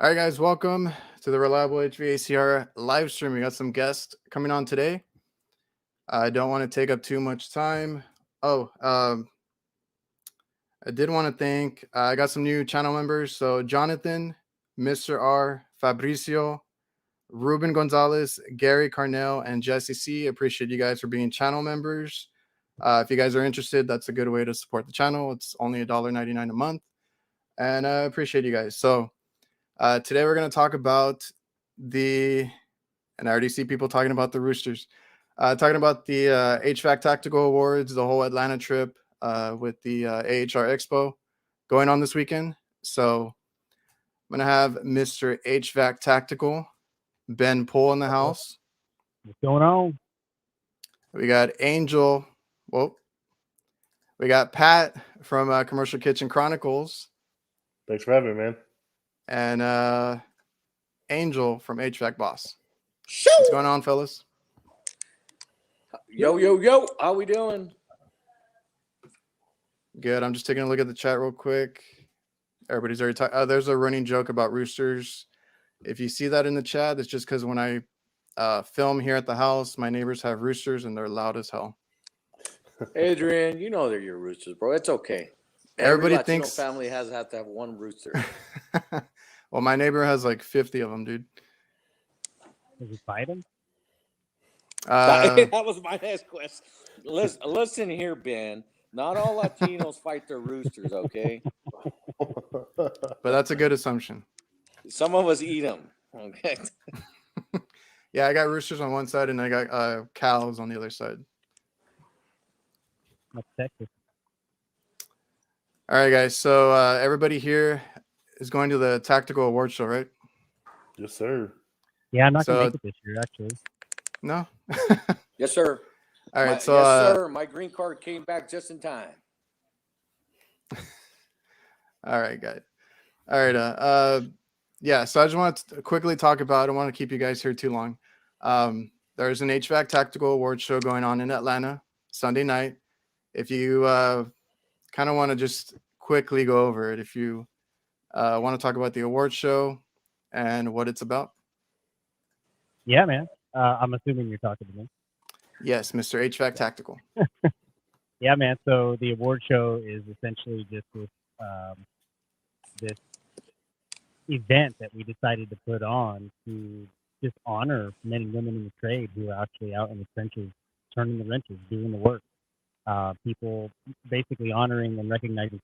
All right, guys, welcome to the Reliable HVACR live stream. We got some guests coming on today. I don't want to take up too much time. Oh, I did want to thank, I got some new channel members. So, Jonathan, Mr. R, Fabricio, Ruben Gonzalez, Gary Carnell, and Jesse C. Appreciate you guys for being channel members. If you guys are interested, that's a good way to support the channel. It's only $1.99 a month. And I appreciate you guys. So, today we're going to talk about and I already see people talking about the Roosters, talking about the HVAC Tactical Awards, the whole Atlanta trip with the AHR Expo going on this weekend. So I'm going to have Mr. HVAC Tactical, Ben Poole in the house. What's going on? We got Angel. Well, we got Pat from Commercial Kitchen Chronicles. Thanks for having me, man. And Angel from HVAC Boss. Shoo! What's going on, fellas? Yo. How we doing? Good. I'm just taking a look at the chat real quick. Everybody's already talking. There's a running joke about roosters. If you see that in the chat, it's just because when I film here at the house, my neighbors have roosters and they're loud as hell. Adrian, you know they're your roosters, bro. It's okay. Everybody Every thinks family has to have one rooster. Well, my neighbor has like 50 of them, dude. Did you fight him? That was my next question. Listen here, Ben. Not all Latinos fight their roosters, okay? But that's a good assumption. Some of us eat them, okay? Yeah, I got roosters on one side and I got cows on the other side. That's Texas. All right, guys. So everybody here is going to the Tactical Award Show, right? Yes, sir. Yeah, I'm not going to make it this year, actually. No? Yes, sir. All right. Yes, sir. My green card came back just in time. All right, guys. All right. Yeah, so I just want to quickly talk about, I don't want to keep you guys here too long. There's an HVAC Tactical Award Show going on in Atlanta Sunday night. If you kind of want to just quickly go over it, if you want to talk about the award show and what it's about. Yeah, man. I'm assuming you're talking to me. Yes, Mr. HVAC Tactical. Yeah, man. So the award show is essentially just this event that we decided to put on to just honor men and women in the trade who are actually out in the trenches, turning the wrenches, doing the work. People basically honoring and recognizing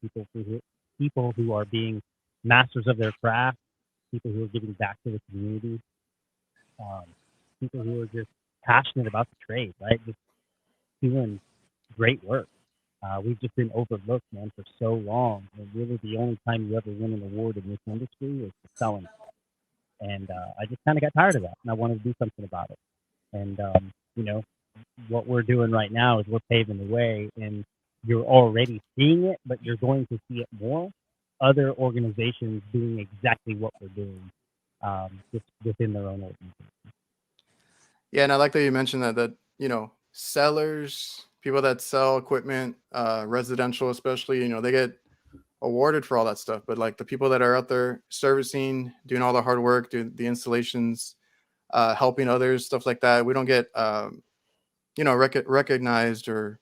people who are being masters of their craft, people who are giving back to the community, people who are just passionate about the trade, right? Just doing great work. We've just been overlooked, man, for so long. And really, the only time you ever win an award in this industry is for selling. And I just kind of got tired of that, and I wanted to do something about it. And what we're doing right now is we're paving the way, and you're already seeing it, but you're going to see it more. Other organizations doing exactly what we're doing, just within their own organization. Yeah, and I like that you mentioned that sellers, people that sell equipment, residential especially, they get awarded for all that stuff. But like the people that are out there servicing, doing all the hard work, doing the installations, helping others, stuff like that, we don't get recognized or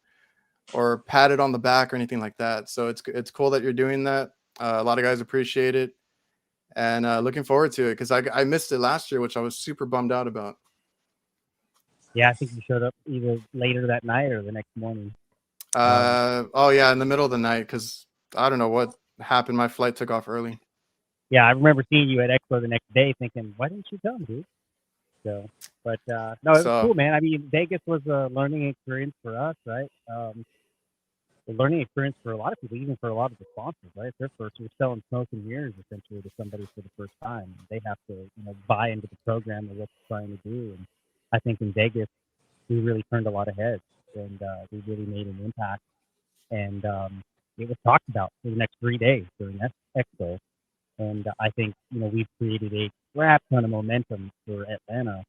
patted on the back or anything like that. So it's cool that you're doing that. A lot of guys appreciate it, and looking forward to it because I missed it last year, which I was super bummed out about. Yeah, I think you showed up either later that night or the next morning. Oh yeah, in the middle of the night because I don't know what happened. My flight took off early. Yeah, I remember seeing you at Expo the next day, thinking, "Why didn't you come, dude?" So, but no, it was cool, man. I mean, Vegas was a learning experience for us, right? A learning experience for a lot of people, even for a lot of the sponsors, right? They're first, we're selling smoke and mirrors essentially to somebody for the first time. They have to, buy into the program or what they're trying to do. And I think in Vegas, we really turned a lot of heads, and we really made an impact. And it was talked about for the next 3 days during Expo. And I think, we've created a crap ton of momentum for Atlanta.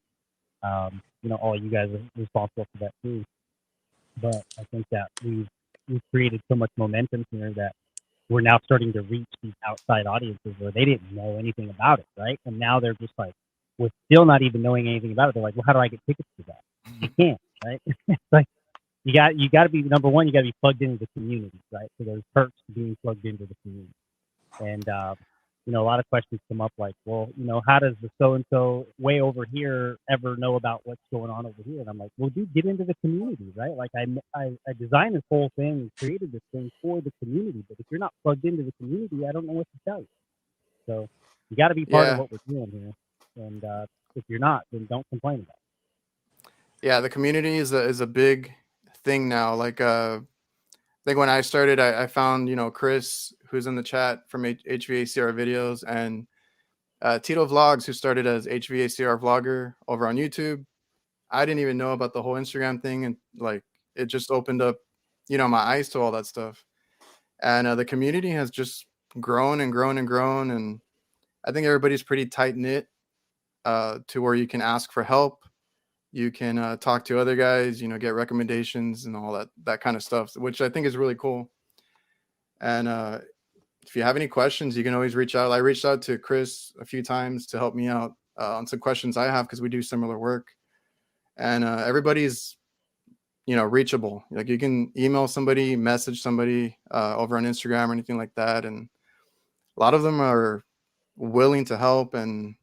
All you guys are responsible for that too. But I think that we've created so much momentum here that we're now starting to reach these outside audiences where they didn't know anything about it, right? And now they're just like, with still not even knowing anything about it, they're like, well, how do I get tickets to that? You can't, right? It's like you got to be, number one, you got to be plugged into the community, right? So there's perks to being plugged into the community. And you know, a lot of questions come up like, well, you know, how does the so and so way over here ever know about what's going on over here? And I'm like, well, dude, get into the community, right? Like I designed this whole thing and created this thing for the community, but if you're not plugged into the community, I don't know what to tell you. So you got to be part of Yeah. what we're doing here. And if you're not, then don't complain about it. Yeah, the community is a big thing now. Like I think when I started, I found, you know, Chris, who's in the chat from HVACR videos, and Tito Vlogs, who started as HVACR vlogger over on YouTube. I didn't even know about the whole Instagram thing, and like it just opened up, you know, my eyes to all that stuff. And the community has just grown and grown and grown, and I think everybody's pretty tight knit to where you can ask for help. You can talk to other guys, you know, get recommendations and all that kind of stuff, which I think is really cool. And if you have any questions, you can always reach out. I reached out to Chris a few times to help me out on some questions I have because we do similar work. And everybody's, you know, reachable. Like you can email somebody, message somebody over on Instagram or anything like that. And a lot of them are willing to help and,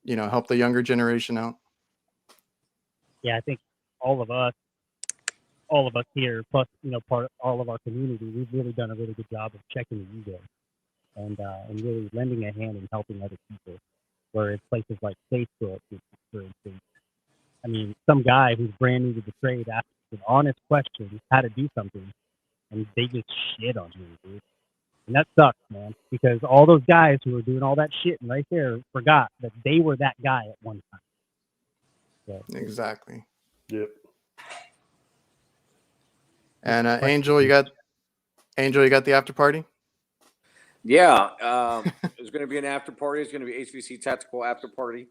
you know, help the younger generation out. Yeah, I think all of us here, plus, you know, all of our community, we've really done a really good job of checking the ego and really lending a hand and helping other people. Where it's places like Facebook, for instance, I mean, some guy who's brand new to the trade asks an honest question how to do something, and they just shit on you, dude. And that sucks, man, because all those guys who were doing all that shit and right there forgot that they were that guy at one time. So, Exactly. Yep. And Angel, you got the after party? Yeah, there's going to be an after party. It's going to be HVAC Tactical after party.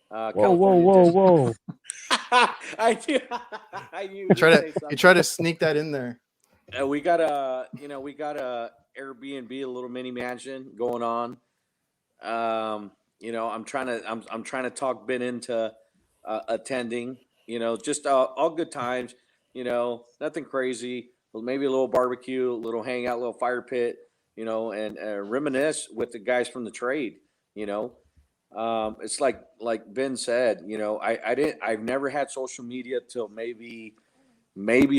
whoa. I knew. I knew. You try to sneak that in there. We got a Airbnb, a little mini mansion going on. You know, I'm trying to talk Ben into attending. You know, just all good times. You know, nothing crazy. Maybe a little barbecue, a little hangout, a little fire pit. You know, and reminisce with the guys from the trade. You know, it's like Ben said. You know, I've never had social media till maybe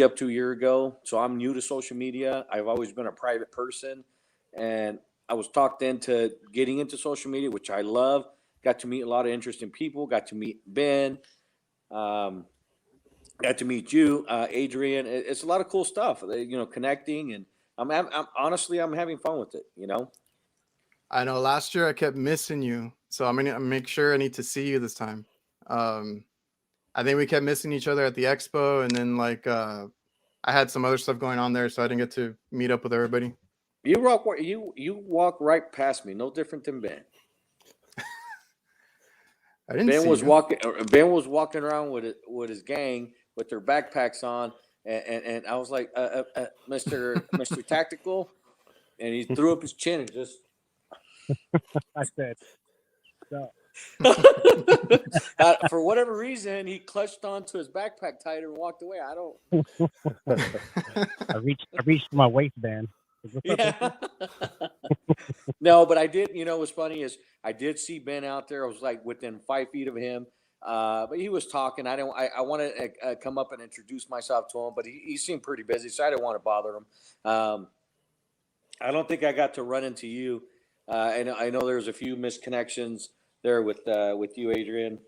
up to a year ago. So I'm new to social media. I've always been a private person, and I was talked into getting into social media, which I love. Got to meet a lot of interesting people. Got to meet Ben. Got to meet you, Adrian. It's a lot of cool stuff. You know, connecting, and I'm honestly having fun with it. You know. I know last year I kept missing you, so I'm gonna make sure I need to see you this time. I think we kept missing each other at the expo, and then like I had some other stuff going on there, so I didn't get to meet up with everybody. You walk right past me, no different than Ben. I didn't. Ben was walking around with his gang with their backpacks on, and I was like, Mr. Tactical, and he threw up his chin and just. I said, so. For whatever reason, he clutched onto his backpack tighter and walked away. I don't. I reached for my waistband. Yeah. No, but I did. You know, what's funny is I did see Ben out there. I was like within 5 feet of him, but he was talking. I wanted to come up and introduce myself to him, but he seemed pretty busy, so I didn't want to bother him. I don't think I got to run into you. And I know there's a few misconnections there with you, Adrian.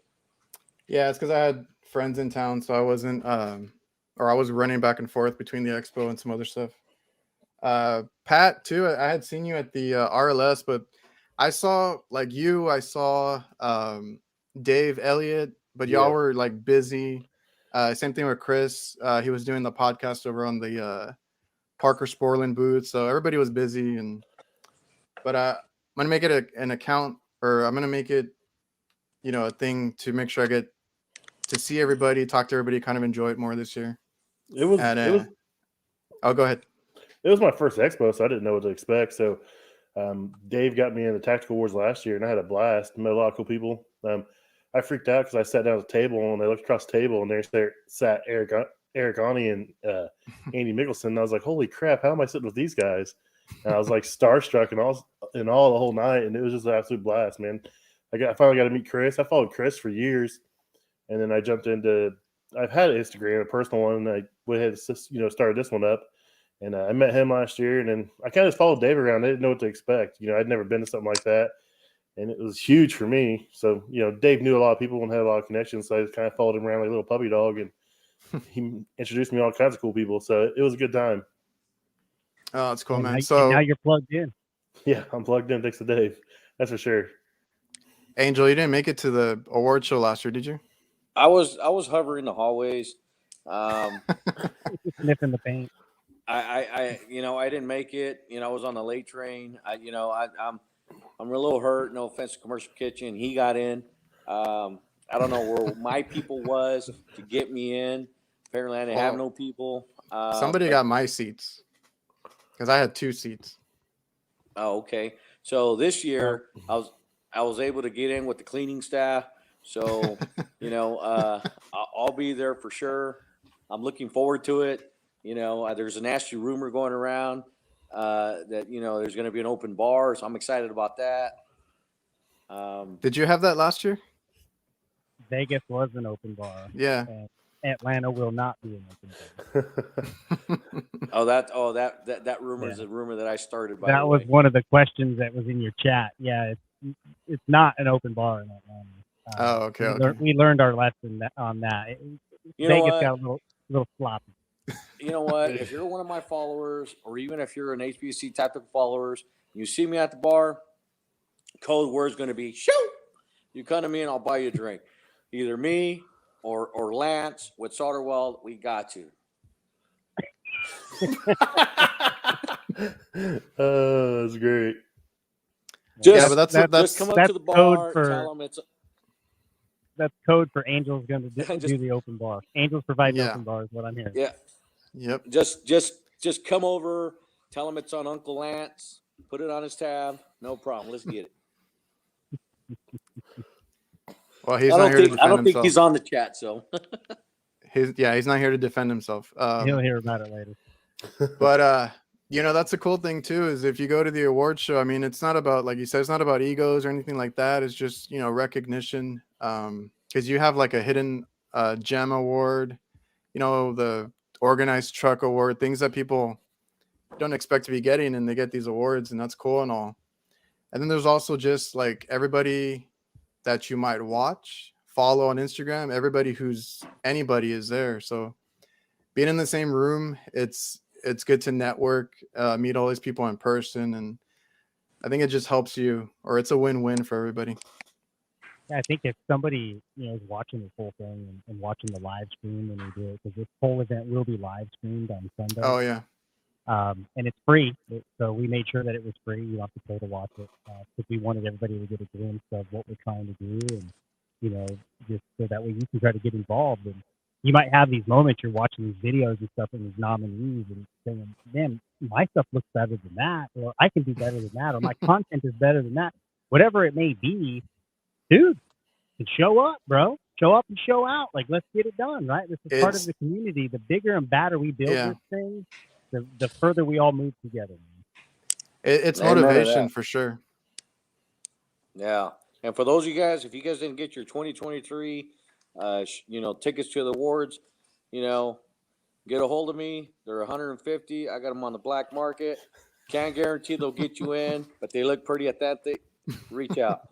Yeah, it's because I had friends in town, so I wasn't, or I was running back and forth between the expo and some other stuff. Pat too. I had seen you at the RLS, but I saw like you. I saw Dave Elliott, but y'all were like busy. Same thing with Chris. He was doing the podcast over on the Parker Sporland booth, so everybody was busy. But I'm gonna make it an account, or I'm gonna make it, you know, a thing to make sure I get to see everybody, talk to everybody, kind of enjoy it more this year. It was. Oh, go ahead. it was my first Expo, so I didn't know what to expect. So Dave got me in the Tactical Wars last year, and I had a blast. Met a lot of cool people. I freaked out because I sat down at the table, and I looked across the table, and there sat Eric Ani and Andy Mickelson. And I was like, holy crap, how am I sitting with these guys? And I was like starstruck and all the whole night, and it was just an absolute blast, man. I finally got to meet Chris. I followed Chris for years, and then I jumped into. I've had an Instagram, a personal one, and I went ahead and started this one up. And I met him last year, and then I kind of just followed Dave around. I didn't know what to expect. I'd never been to something like that, and it was huge for me. So, Dave knew a lot of people and had a lot of connections, so I just kind of followed him around like a little puppy dog, and he introduced me to all kinds of cool people. So it was a good time. Oh, that's cool, And man. now, So now you're plugged in. Yeah, I'm plugged in thanks to Dave. That's for sure. Angel, you didn't make it to the award show last year, did you? I was hovering the hallways. Sniffing the paint. I didn't make it. I was on the late train. I'm a little hurt. No offense to Commercial Kitchen. He got in. I don't know where my people was to get me in. Apparently, I didn't have no people. Somebody got my seats because I had 2 seats. Oh, okay. So this year, I was able to get in with the cleaning staff. So, I'll be there for sure. I'm looking forward to it. There's a nasty rumor going around that, there's going to be an open bar. So I'm excited about that. Did you have that last year? Vegas was an open bar. Yeah. And Atlanta will not be an open bar. That rumor is a rumor that I started. By that the was way. one of the questions that was in your chat. Yeah, it's not an open bar in Atlanta. Okay. We learned our lesson on that. Vegas got a little sloppy. You know what? If you're one of my followers, or even if you're an HVAC Tactical followers, you see me at the bar, code word's going to be shoot. You come to me and I'll buy you a drink. Either me or Lance with Solderwell. We got you. Oh, that's great. Just that's come up to the bar. Tell them it's. That's code for Angel's going to do the open bar. Angel's provide open bar is what I'm hearing. Yeah. Yep. Just come over. Tell him it's on Uncle Lance. Put it on his tab. No problem. Let's get it. Well, he's not here to defend himself. I don't think he's on the chat, so. He's not here to defend himself. He'll hear about it later. But that's the cool thing too, is if you go to the award show, I mean, it's not about, like you said, it's not about egos or anything like that. It's just, recognition. Because you have like a hidden gem award, the organized truck award, things that people don't expect to be getting, and they get these awards, and that's cool and all. And then there's also just like everybody that you might watch, follow on Instagram, anybody is there. So being in the same room, it's good to network, meet all these people in person. And I think it just helps you, or it's a win-win for everybody. I think if somebody is watching this whole thing and watching the live stream when we do it, because this whole event will be live streamed on Sunday. Oh yeah. And it's free, so we made sure that it was free. You don't have to pay to watch it, because we wanted everybody to get a glimpse of what we're trying to do, and just so that way you can try to get involved. And you might have these moments you're watching these videos and stuff and these nominees and saying, "Man, my stuff looks better than that," or "I can do better than that," or "My content is better than that." Whatever it may be, dude, show up, bro. Show up and show out. Like, let's get it done, right? This is part of the community. The bigger and badder we build this thing, the further we all move together. It's motivation for sure. Yeah. And for those of you guys, if you guys didn't get your 2023, tickets to the awards, get a hold of me. They're 150. I got them on the black market. Can't guarantee they'll get you in, but they look pretty authentic. Reach out.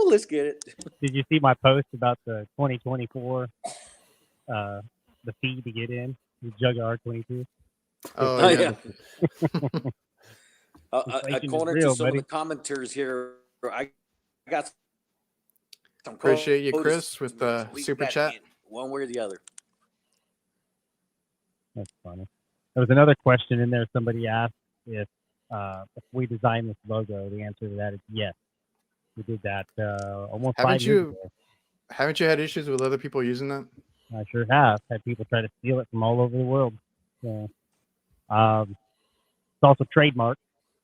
Let's get it. Did you see my post about the 2024, the fee to get in? The Jug R22. Oh yeah. According to some of the commenters here, I got some. Appreciate you, Chris, with the super chat. One way or the other. That's funny. There was another question in there. Somebody asked if we designed this logo. The answer to that is yes. We did that almost 5 years ago. Haven't you had issues with other people using that? I sure have. Had people try to steal it from all over the world. So, it's also trademarked.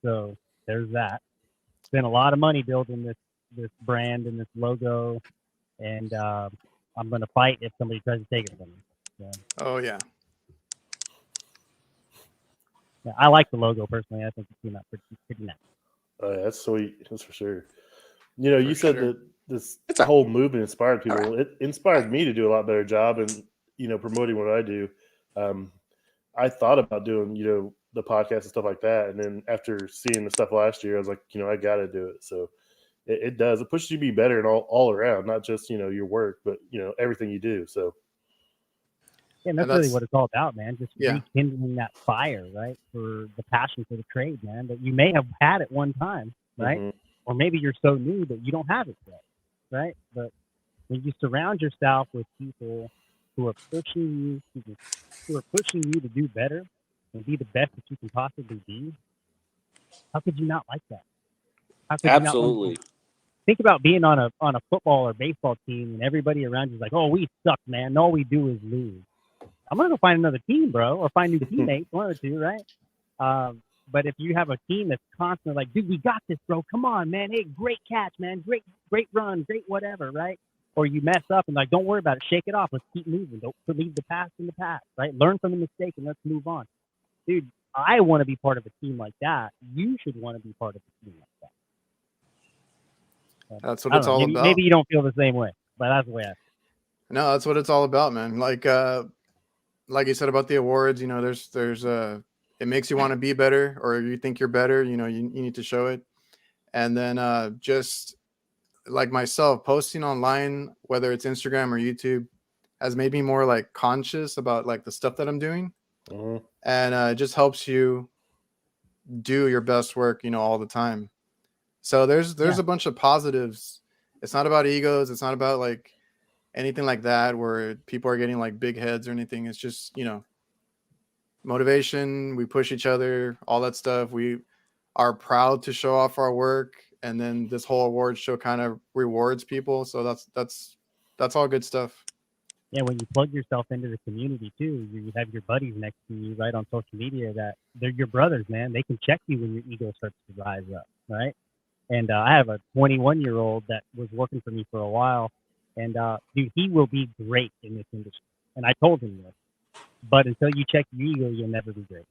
So there's that. Spent a lot of money building this brand and this logo, and I'm going to fight if somebody tries to take it from me. So, Oh yeah. yeah, I like the logo personally. I think it came out pretty nice. Yeah, that's sweet. That's for sure. You said sure. that this whole movement inspired people. It inspired me to do a lot better job in, promoting what I do. I thought about doing, the podcast and stuff like that. And then after seeing the stuff last year, I was like, I got to do it. So it does. It pushes you to be better and all around, not just, your work, but, everything you do. So. Yeah, and that's really what it's all about, man. Just Yeah. rekindling that fire, right? For the passion for the trade, man, that you may have had at one time, right? Mm-hmm. Or maybe you're so new that you don't have it yet, right? But when you surround yourself with people who are pushing you to do better and be the best that you can possibly be, how could you not like that? How could Absolutely. you not think about being on a football or baseball team and everybody around you is like, oh, we suck, man. And all we do is lose. I'm gonna go find another team, bro, or find new teammates, one or two, right? But if you have a team that's constantly like, dude, we got this, bro. Come on, man. Hey, great catch, man. Great run, great whatever, right? Or you mess up and like, don't worry about it. Shake it off. Let's keep moving. Don't leave the past in the past, right? Learn from the mistake and let's move on. Dude, I want to be part of a team like that. You should want to be part of a team like that. That's what it's all about. Maybe you don't feel the same way, but that's the way I feel. No, that's what it's all about, man. Like you said about the awards, there's it makes you want to be better, or you think you're better, you need to show it. And then just like myself, posting online, whether it's Instagram or YouTube, has made me more like conscious about like the stuff that I'm doing. Mm-hmm. And it just helps you do your best work, all the time. So there's a bunch of positives. It's not about egos. It's not about like anything like that where people are getting like big heads or anything. It's just, motivation. We push each other, all that stuff. We are proud to show off our work. And then this whole award show kind of rewards people. So that's all good stuff. Yeah, when you plug yourself into the community too, you have your buddies next to you, right, on social media that they're your brothers, man. They can check you when your ego starts to rise up, right? And I have a 21-year-old that was working for me for a while, and dude, he will be great in this industry. And I told him this, but until you check your ego, you'll never be great.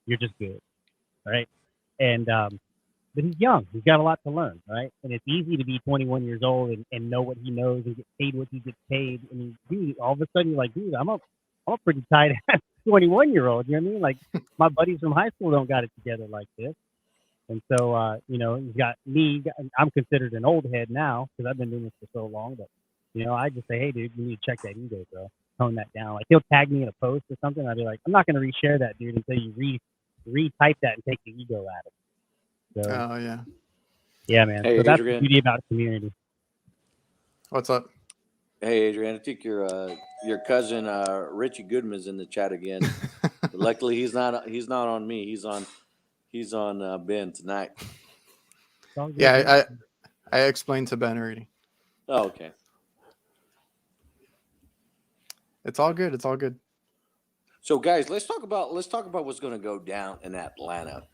You're just good, right? And but he's young. He's got a lot to learn, right? And it's easy to be 21 years old and know what he knows and get paid what he gets paid. I mean, dude, all of a sudden you're like, dude, I'm a pretty tight 21-year-old. You know what I mean? Like my buddies from high school don't got it together like this. And so, he's got me. I'm considered an old head now because I've been doing this for so long. But, I just say, hey, dude, you need to check that ego, bro. Tone that down. Like he'll tag me in a post or something. I'd be like, I'm not going to reshare that, dude, until you retype that and take the ego out of it. So, oh yeah. Yeah, man. Hey, so that's Adrian. the beauty about the community. What's up? Hey, Adrian, I think your cousin Richie Goodman's in the chat again. But luckily, he's not on me. He's on Ben tonight. Yeah, I explained to Ben already. Oh, okay. It's all good. It's all good. So, guys, let's talk about what's going to go down in Atlanta.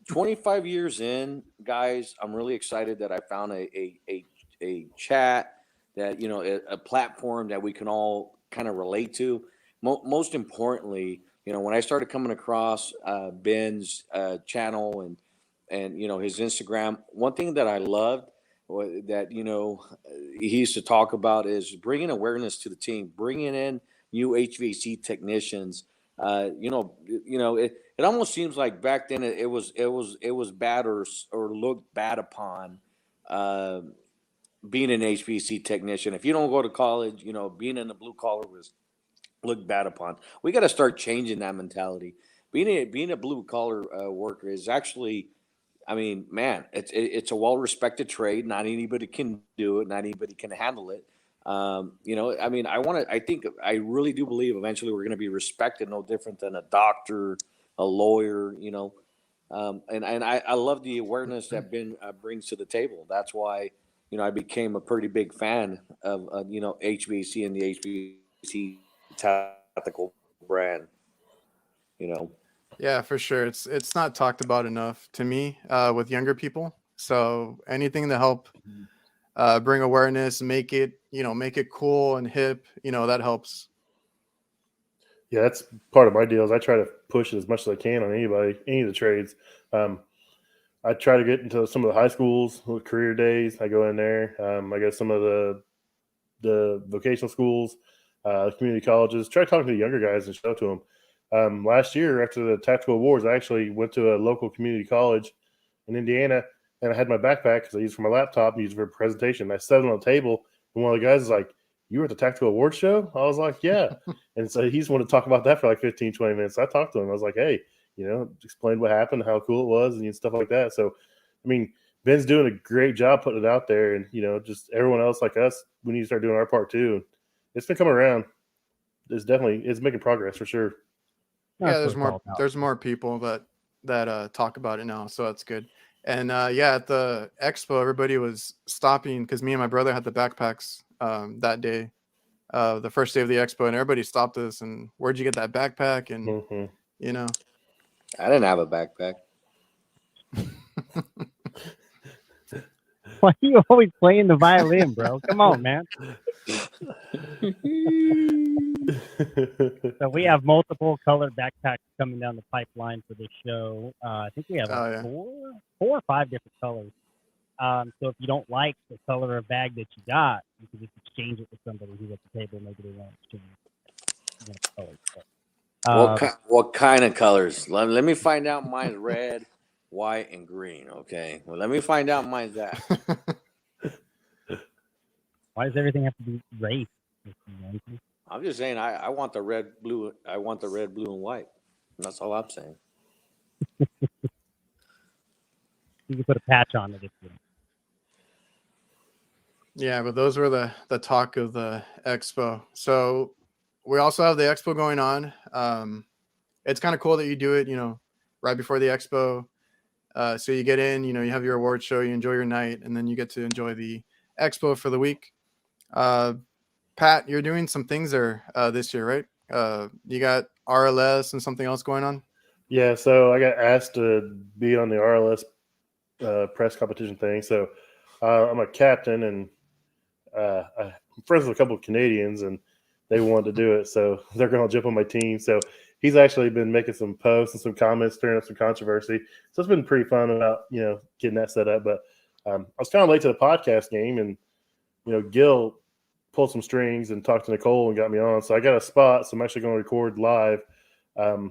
25 years in, guys, I'm really excited that I found a chat that, a platform that we can all kind of relate to. Most importantly, when I started coming across Ben's channel and his Instagram, one thing that I loved that, he used to talk about is bringing awareness to the team, bringing in new HVAC technicians. It almost seems like back then it was bad or looked bad upon being an HVAC technician. If you don't go to college, being in the blue collar was looked bad upon. We got to start changing that mentality. Being a blue collar worker is actually, I mean, man, it's a well respected trade. Not anybody can do it. Not anybody can handle it. I really do believe eventually we're going to be respected no different than a doctor, a lawyer, and I love the awareness that Ben brings to the table. That's why, I became a pretty big fan of, HVAC and the HVAC Tactical brand. You know. Yeah, for sure. It's not talked about enough to me with younger people. So anything to help bring awareness, make it cool and hip, that helps. Yeah, that's part of my deal. Is I try to push it as much as I can on anybody, any of the trades. I try to get into some of the high schools with career days. I go in there. I go to some of the vocational schools, community colleges. Try talking to the younger guys and show to them. Last year, after the Tactical Awards, I actually went to a local community college in Indiana, and I had my backpack because I used it for my laptop and used it for a presentation. I set it on the table, and one of the guys was like, "You were at the Tactical Awards show?" I was like, "Yeah." And so he just wanted to talk about that for like 15, 20 minutes. So I talked to him. I was like, "Hey, explained what happened, how cool it was, and stuff like that." So, I mean, Ben's doing a great job putting it out there, and just everyone else like us, we need to start doing our part too. It's been coming around. It's making progress for sure. Yeah, there's more people that talk about it now, so that's good. And at the expo, everybody was stopping because me and my brother had the backpacks that day, the first day of the expo, and everybody stopped us and where'd you get that backpack? And I didn't have a backpack. Why are you always playing the violin, bro? Come on, man. So we have multiple colored backpacks coming down the pipeline for this show. I think we have four or five different colors. So if you don't like the color of bag that you got, you can just exchange it with somebody who's at the table. Maybe they won't exchange colors. But, what kind of colors? Let me find out. Mine's red, white, and green. Okay. Well, let me find out mine's that. Why does everything have to be race? I'm just saying I want the red, blue. I want the red, blue, and white. That's all I'm saying. You can put a patch on it if you want. Yeah, but those were the talk of the expo. So we also have the expo going on. It's kind of cool that you do it, right before the expo. So you get in, you have your award show, you enjoy your night, and then you get to enjoy the expo for the week. Pat, you're doing some things there this year, right? You got RLS and something else going on? Yeah, so I got asked to be on the RLS press competition thing. So I'm a captain, and I'm friends with a couple of Canadians, and they wanted to do it. So they're going to jump on my team. So he's actually been making some posts and some comments, stirring up some controversy. So it's been pretty fun about, getting that set up. But I was kind of late to the podcast game, and, Gil pulled some strings and talked to Nicole and got me on. So I got a spot. So I'm actually going to record live. I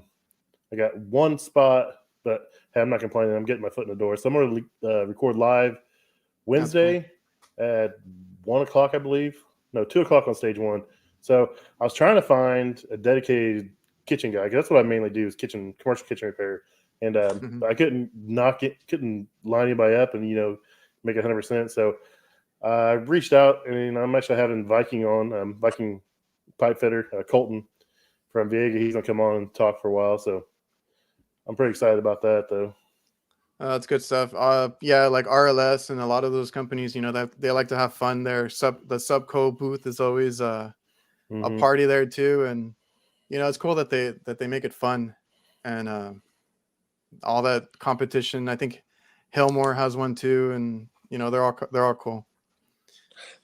got one spot, but hey, I'm not complaining. I'm getting my foot in the door. So I'm going to record live Wednesday at 1 o'clock, I believe. No, 2 o'clock on stage one. So I was trying to find a dedicated kitchen guy. 'Cause that's what I mainly do is commercial kitchen repair. And I couldn't line anybody up and, make it 100%. So I reached out, and I'm actually having Viking on, Viking pipe fitter, Colton from Viega. He's going to come on and talk for a while. So I'm pretty excited about that, though. That's good stuff. Like RLS and a lot of those companies, that they like to have fun there. The Subco booth is always a party there too, and it's cool that they make it fun and all that competition. I think Hillmore has one too, and they're all cool.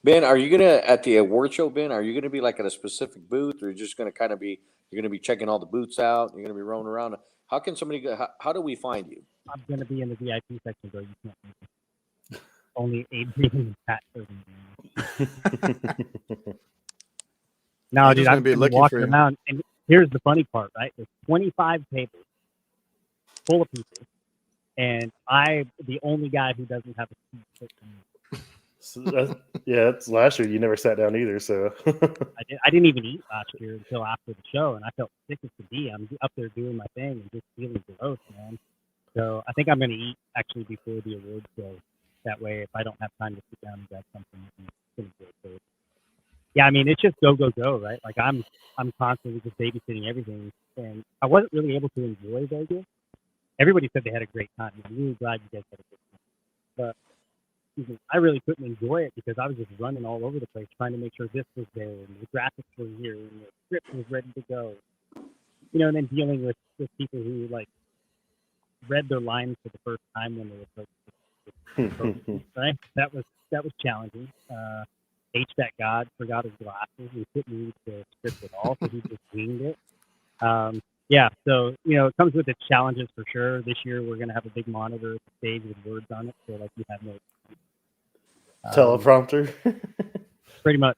Ben, are you gonna at the award show? Ben, are you gonna be like at a specific booth, or you're just gonna kind of be? You're gonna be checking all the booths out. You're gonna be roaming around. How can somebody go? How do we find you? I'm going to be in the VIP section, bro. You can't make it. Only Adrian and Pat. No, dude, I'm going to be walking around. And here's the funny part, right? There's 25 tables full of people, and I'm the only guy who doesn't have a seat. So that's last year. You never sat down either, so I didn't even eat last year until after the show, and I felt sick as could be. I'm up there doing my thing and just feeling gross, man. So I think I'm going to eat actually before the award show. That way, if I don't have time to sit down and grab something, it's going to be okay. Yeah, I mean, it's just go, right? Like I'm constantly just babysitting everything, and I wasn't really able to enjoy Vegas. Everybody said they had a great time. I'm really glad you guys had a good time. But I really couldn't enjoy it because I was just running all over the place trying to make sure this was there and the graphics were here and the script was ready to go. And then dealing with people who like read their lines for the first time when they were first, right? That was challenging. HVAC God forgot his glasses and couldn't read the script at all, so he just winged it. Yeah, so it comes with its challenges for sure. This year we're gonna have a big monitor at the stage with words on it, so like you have no teleprompter. pretty much.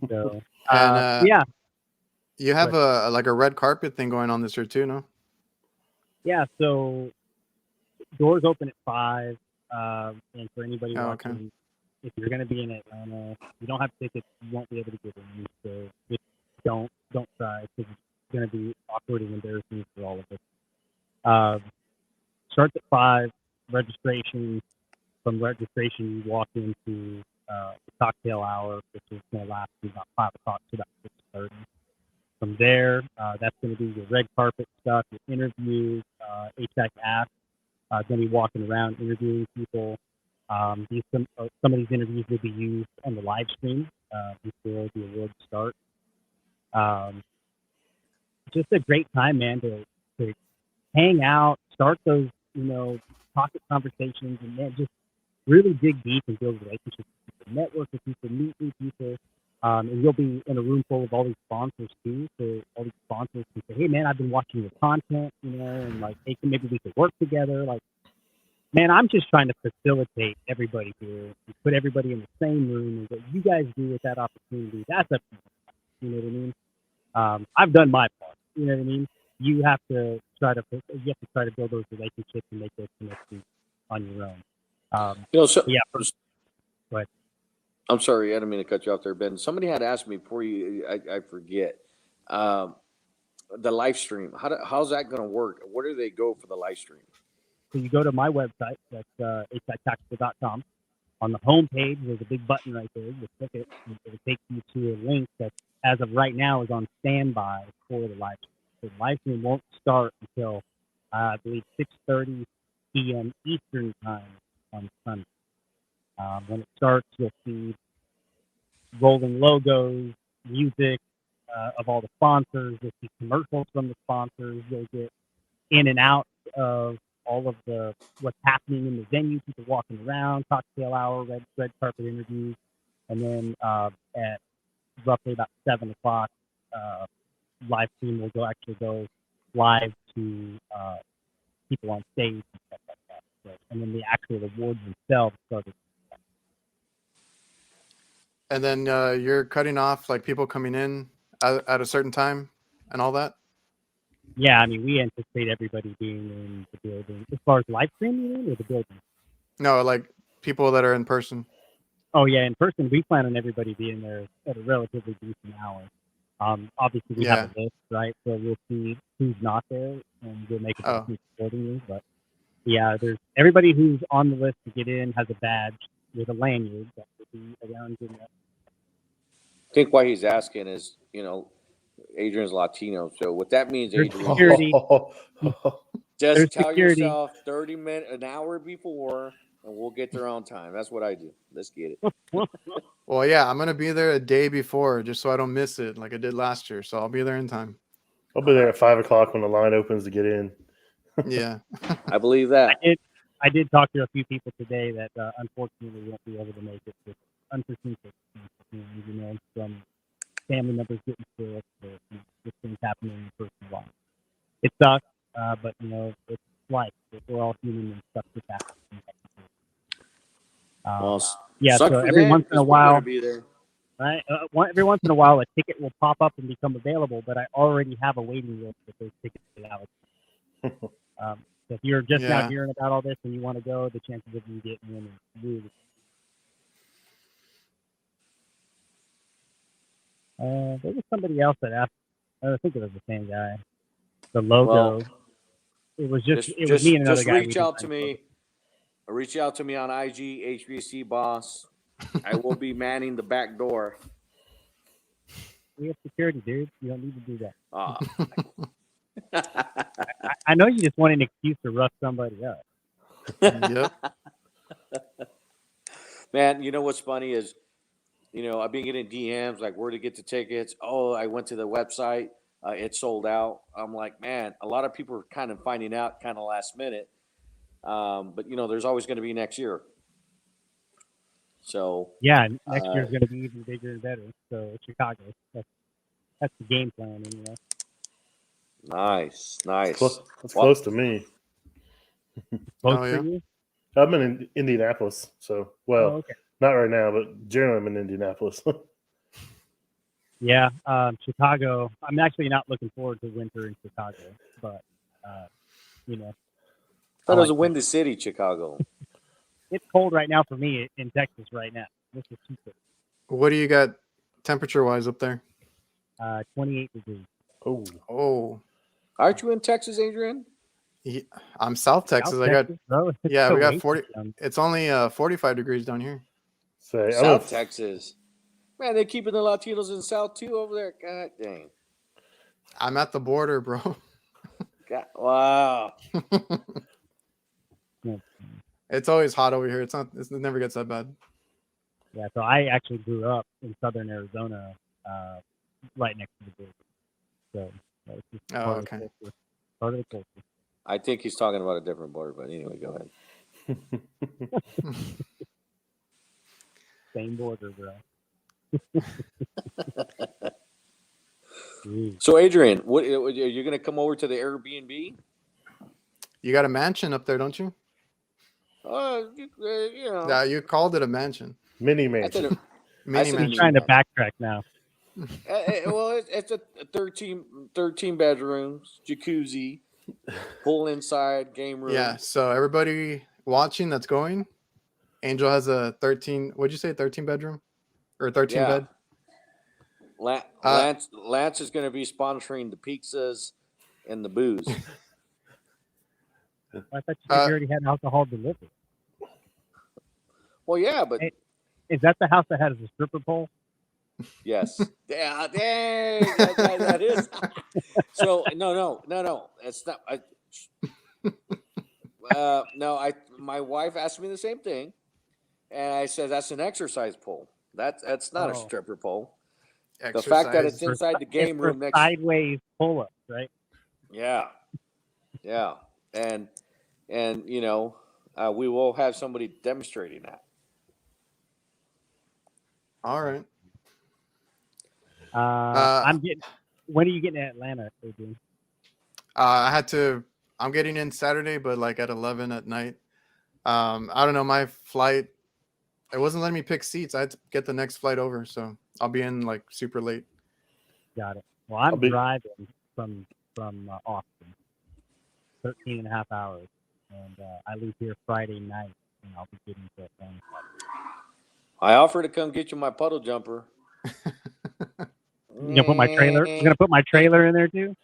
So And yeah, you have a red carpet thing going on this year too, no? yeah. So doors open at 5, and for anybody watching, if you're gonna be in Atlanta, you don't have tickets, you won't be able to get in. So just don't try because it's gonna be awkward and embarrassing for all of us. Starts at 5. Registration. From registration, you walk into the cocktail hour, which is going to last from about 5 o'clock to about 6:30. From there, that's going to be your red carpet stuff, your interviews, HVAC Ask. Going to be walking around interviewing people. Some of these interviews will be used on the live stream before the awards start. Just a great time, man, to hang out, start those, pocket conversations, and then just really dig deep and build relationships with people, network with people, meet new people. And you'll be in a room full of all these sponsors too. So all these sponsors can say, hey man, I've been watching your content, and like, hey, maybe we could work together. Like, man, I'm just trying to facilitate everybody here and put everybody in the same room, and what you guys do with that opportunity, that's up to you. You know what I mean? I've done my part. You know what I mean? You have to try to build those relationships and make those connections on your own. Yeah. Go ahead. I'm sorry, I didn't mean to cut you off there, Ben. Somebody had asked me before I forget. The live stream. How's that going to work? Where do they go for the live stream? So you go to my website. That's HVACTactical.com. On the home page, there's a big button right there. You click it, and it'll take you to a link that, as of right now, is on standby for the live stream. So the live stream won't start until I believe 6:30 p.m. Eastern time on Sunday. When it starts, you'll see rolling logos, music of all the sponsors. You'll see commercials from the sponsors. You'll get in and out of all of what's happening in the venue, people walking around, cocktail hour, red carpet interviews, and then at roughly about 7 o'clock, live stream will go live to people on stage and stuff like that. So, and then the actual awards themselves started. And then you're cutting off like people coming in at a certain time and all that? Yeah, I mean, we anticipate everybody being in the building. As far as live stream, you mean, or the building? No, like people that are in person. Oh, yeah, in person, we plan on everybody being there at a relatively decent hour. Obviously, we have a list, right? So we'll see who's not there, and we'll make a decision accordingly. But yeah, there's everybody who's on the list to get in has a badge with a lanyard that will be around in that. I think why he's asking is, Adrian's Latino. So what that means, There's Adrian, security. just tell yourself 30 minutes, an hour before, and we'll get there on time. That's what I do. Let's get it. Well, yeah, I'm going to be there a day before just so I don't miss it like I did last year. So I'll be there in time. I'll be there at 5 o'clock when the line opens to get in. Yeah. I believe that. I did talk to a few people today that unfortunately won't be able to make it with unforeseen circumstances, from family members getting sick or just things happening in the personal life. It sucks, but it's life. We're all human and stuff just happens. Yeah, so every once in a while, right? Every once in a while, a ticket will pop up and become available, but I already have a waiting list with those tickets allocated. So if you're just now hearing about all this and you want to go, the chances of you getting in is really. There was somebody else that asked. I think it was the same guy. The logo. Well, it was me and another guy. Reach out to me. Reach out to me on IG, HVAC Boss. I will be manning the back door. We have security, dude. You don't need to do that. I know you just want an excuse to rough somebody up. Yep. Man, you know what's funny is, I've been getting DMs like where to get the tickets. Oh, I went to the website. It sold out. I'm like, man, a lot of people are kind of finding out kind of last minute. But there's always going to be next year. So Yeah, next year's going to be even bigger and better. So Chicago, that's the game plan anyway. nice. That's close to me. Close Oh, for yeah? you? I'm in Indianapolis, so Okay. not right now, but generally I'm in Indianapolis. Yeah, Chicago. I'm actually not looking forward to winter in Chicago, but Thought it was a like windy city, Chicago. it's cold right now for me in Texas right now. This is super. What do you got temperature wise up there? 28 degrees. Oh, Aren't you in Texas, Adrian? yeah, I'm South Texas. South I got Texas, bro. It's yeah, so we got windy 40. down It's only 45 degrees down here. Say, South Texas. Man, they're keeping the Latinos in the South too over there. God dang. I'm at the border, bro. God, wow. Yeah. It's always hot over here. It never gets that bad. Yeah, so I actually grew up in southern Arizona, right next to the border. So it's just Oh, part okay. of the culture. Part of the culture. I think he's talking about a different border, but anyway, go ahead. Same border, bro. So, Adrian, what are you going to come over to the Airbnb? You got a mansion up there, don't you? Yeah, you called it a mansion. Mini I mansion. said, Mini said I'm mansion. trying to backtrack now. well, it's a 13 bedrooms, jacuzzi, pool inside, game room. Yeah. So everybody watching that's going, Angel has a 13. What'd you say? 13 bedroom or 13 bed? Lance is going to be sponsoring the pizzas and the booze. I thought you said you already had alcohol delivered. Well, yeah, but Is that the house that has a stripper pole? yes, yeah, dang, that is. So no, it's not. No, my wife asked me the same thing, and I said that's an exercise pole. That's not a stripper pole. Exercise. The fact that it's inside the game room next. Sideways pull-ups, right? Yeah, and we will have somebody demonstrating that. All right. When are you getting to Atlanta, Adrian? I'm getting in Saturday, but like at 11 at night. I don't know. My flight, it wasn't letting me pick seats. I had to get the next flight over. So I'll be in like super late. Got it. Well, I'm driving from Austin, 13 and a half hours. And I leave here Friday night, and I'll be getting to Atlanta. I offered to come get you my puddle jumper. You gonna put my trailer? You're gonna put my trailer in there too?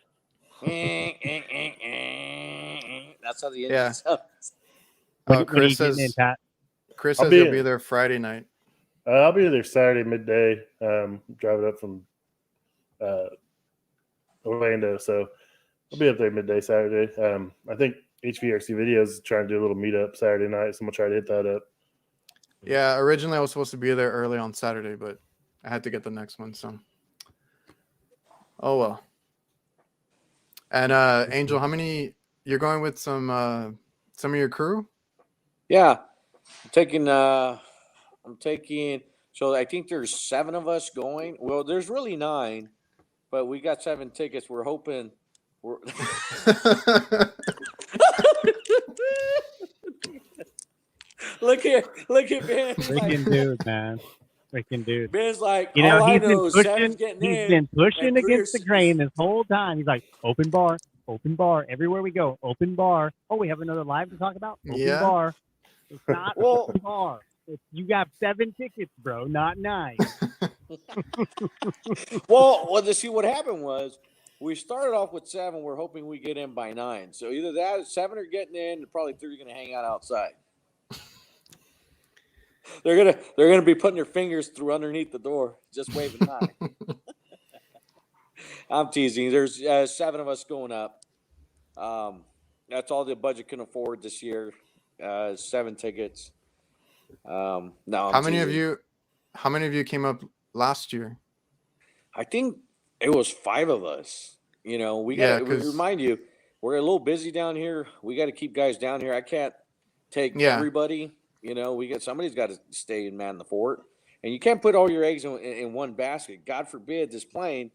That's how the engine sounds. Chris says he'll be there Friday night. I'll be there Saturday midday. Driving up from Orlando, so I'll be up there midday Saturday. I think HVAC Videos is trying to do a little meetup Saturday night, so I'm gonna try to hit that up. Yeah, originally I was supposed to be there early on Saturday, but I had to get the next one. So, oh well. And Angel, how many you're going with? Some of your crew? Yeah, I'm taking. So I think there's 7 of us going. Well, there's really 9, but we got 7 tickets. We're hoping. Look at Ben. Freaking dude, man. Freaking dude. Ben's like, he's getting been pushing against the grain this whole time. He's like, open bar, everywhere we go, open bar. Oh, we have another live to talk about? Open bar. It's not open bar. You got 7 tickets, bro, not 9. Well, to see what happened was we started off with 7. We're hoping we get in by 9. So either that, 7 are getting in, and probably 3 are going to hang out outside. They're gonna be putting their fingers through underneath the door, just waving hi. I'm teasing. There's 7 of us going up. That's all the budget can afford this year. 7 tickets. No, How many of you came up last year? I think it was 5 of us. We got Yeah, to because remind you, we're a little busy down here. We got to keep guys down here. I can't take yeah, everybody. Somebody's got to stay and man the fort, and you can't put all your eggs in one basket. God forbid this plane.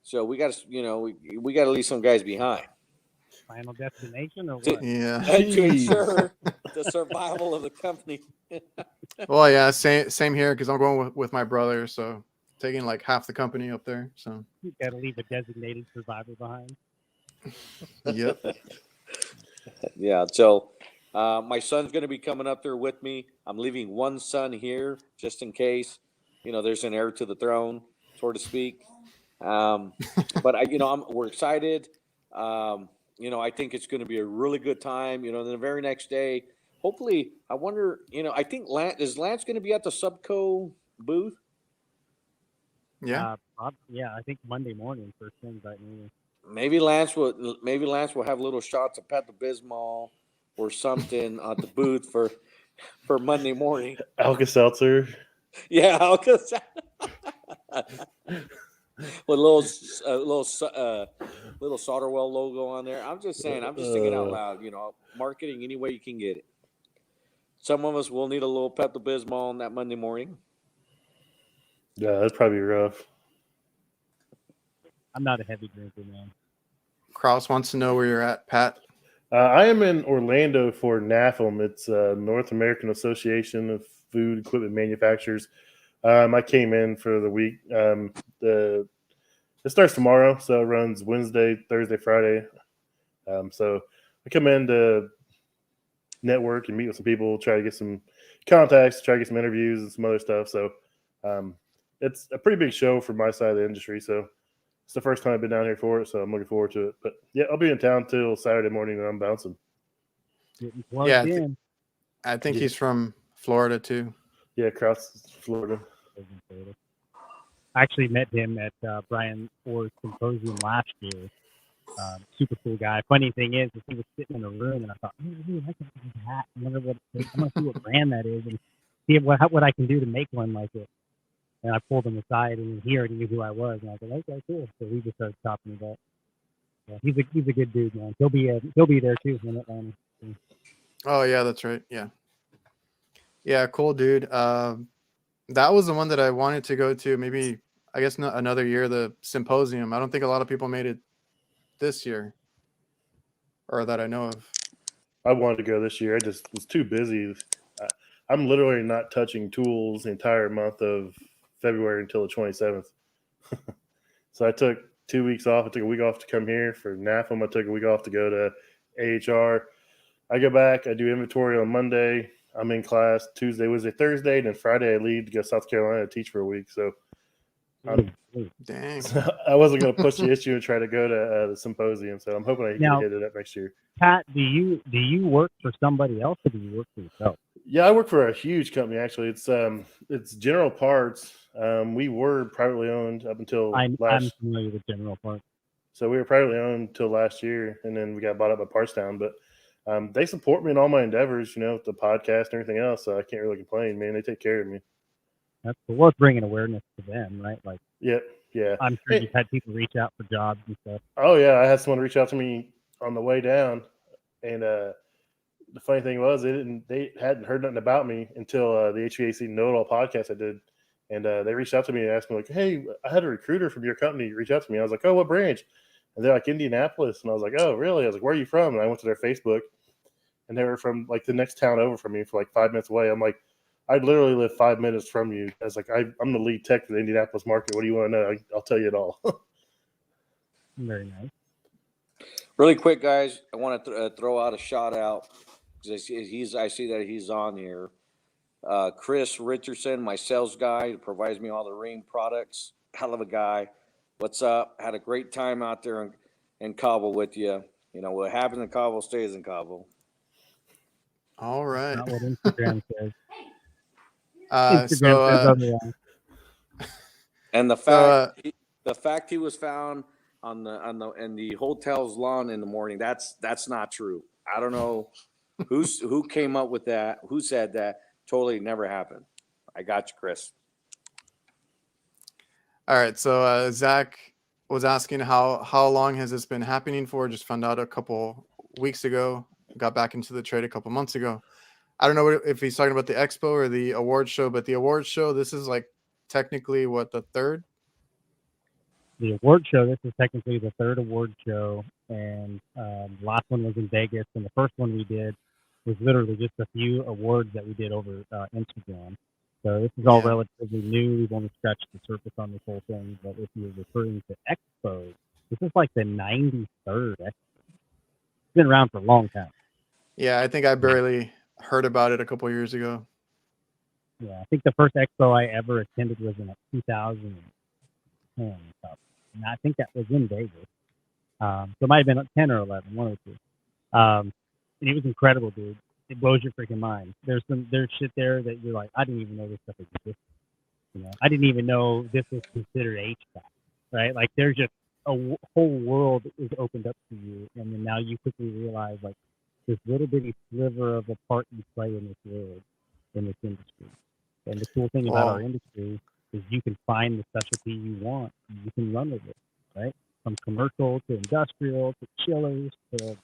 So we got to, we got to leave some guys behind Final destination or to, what? yeah. to Jeez. ensure the survival of the company. Well, yeah, same here because I'm going with my brother, so taking like half the company up there. So You got to leave a designated survivor behind. yep. Yeah. So my son's going to be coming up there with me. I'm leaving one son here just in case, there's an heir to the throne, so to speak. But we're excited. I think it's going to be a really good time. Then the very next day, hopefully, I wonder. I think is Lance going to be at the Subco booth? Yeah. Yeah, I think Monday morning, first thing right now. Maybe Lance will have little shots of Pepto-Bismol or something at the booth for Monday morning. Alka-Seltzer. Yeah, because with a little Solderwell logo on there. I'm just saying. I'm just thinking out loud. Marketing any way you can get it. Some of us will need a little Pepto-Bismol on that Monday morning. Yeah, that's probably rough. I'm not a heavy drinker, man. Kraus wants to know where you're at, Pat. I am in Orlando for NAFM. It's North American Association of Food Equipment Manufacturers. I came in for the week. It starts tomorrow, so it runs Wednesday, Thursday, Friday. So I come in to network and meet with some people, try to get some contacts, try to get some interviews and some other stuff. So it's a pretty big show for my side of the industry. So it's the first time I've been down here for it, so I'm looking forward to it. But yeah, I'll be in town till Saturday morning, and I'm bouncing. Getting plugged Yeah, in. I think he's from Florida too. Yeah, across Florida. I actually met him at Brian Orr's symposium last year. Super cool guy. Funny thing is he was sitting in a room, and I thought, I can do that. I wonder what I'm gonna see what brand that is, and see what I can do to make one like it. And I pulled him aside, and he already knew who I was, and I was like, okay, cool. So we just started talking about. Yeah, he's a good dude, man. He'll be there too in Atlanta. Oh yeah, that's right. Yeah, cool, dude. That was the one that I wanted to go to. Maybe I guess another year, the symposium. I don't think a lot of people made it this year, or that I know of. I wanted to go this year. I just was too busy. I'm literally not touching tools the entire month of February until the 27th. So I took 2 weeks off. I took a week off to come here for NAFM. I took a week off to go to AHR. I go back. I do inventory on Monday. I'm in class Tuesday, Wednesday, Thursday. And then Friday I leave to go to South Carolina to teach for a week. So Dang. I wasn't going to push the issue and try to go to the symposium. So I'm hoping I can hit it up next year. Pat, do you work for somebody else or do you work for yourself? Yeah, I work for a huge company. Actually, it's General Parts. We were privately owned up until I'm familiar with General Parts. So we were privately owned until last year, and then we got bought up by Partstown. But they support me in all my endeavors, with the podcast and everything else. So I can't really complain, man. They take care of me. That's cool. Well, it's bringing awareness to them, right? Like, yeah. I'm sure you've had people reach out for jobs and stuff. Oh yeah, I had someone reach out to me on the way down, and the funny thing was they hadn't heard nothing about me until the HVAC Know-It-All podcast I did, and they reached out to me and asked me like, "Hey, I had a recruiter from your company reach out to me." I was like, "Oh, what branch?" And they're like, "Indianapolis," and I was like, "Oh, really?" I was like, "Where are you from?" And I went to their Facebook, and they were from like the next town over from me, for like 5 minutes away. I'm like, I literally live 5 minutes from you. I was like, I'm the lead tech for the Indianapolis market. What do you want to know? I'll tell you it all. Very nice. Really quick, guys, I want to throw out a shout out because I see that he's on here. Chris Richardson, my sales guy, who provides me all the ring products. Hell of a guy. What's up? Had a great time out there in Cabo with you. What happens in Cabo stays in Cabo. All right. Not what Instagram says. And the fact he was found in the hotel's lawn in the morning, that's not true. I don't know Who came up with that? Who said that? Totally never happened. I got you, Chris. All right. So Zach was asking how long has this been happening for? Just found out a couple weeks ago. Got back into the trade a couple months ago. I don't know if he's talking about the expo or the award show, but the award show, this is like technically what, the third? The award show, this is technically the third award show, and the last one was in Vegas, and the first one we did was literally just a few awards that we did over Instagram. So this is all Yeah. relatively new. We've only scratched the surface on this whole thing. But if you're referring to Expo, this is like the 93rd Expo. It's been around for a long time. Yeah, I think I barely heard about it a couple years ago. Yeah, I think the first Expo I ever attended was in like 2010. And I think that was in Vegas. So it might have been 10 or 11, one or two. And it was incredible, dude. It blows your freaking mind. There's shit there that you're like, I didn't even know this stuff existed. You know, I didn't even know this was considered HVAC, right? Like there's just whole world is opened up to you, and then now you quickly realize like this little bitty sliver of a part you play in this world, in this industry. And the cool thing about our industry is you can find the specialty you want, and you can run with it, right? From commercial to industrial to chillers to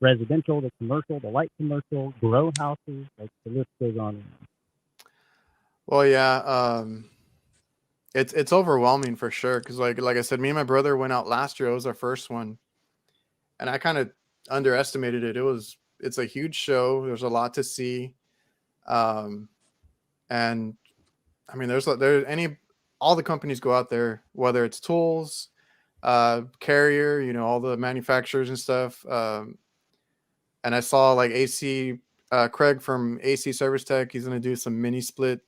residential to commercial to light commercial, grow houses, like the list goes on. Well, yeah, it's overwhelming for sure. Because like I said, me and my brother went out last year. It was our first one, and I kind of underestimated it. It's a huge show. There's a lot to see, and I mean, all the companies go out there, whether it's tools, Carrier, you know, all the manufacturers and stuff. And I saw like AC, Craig from AC Service Tech. He's going to do some mini split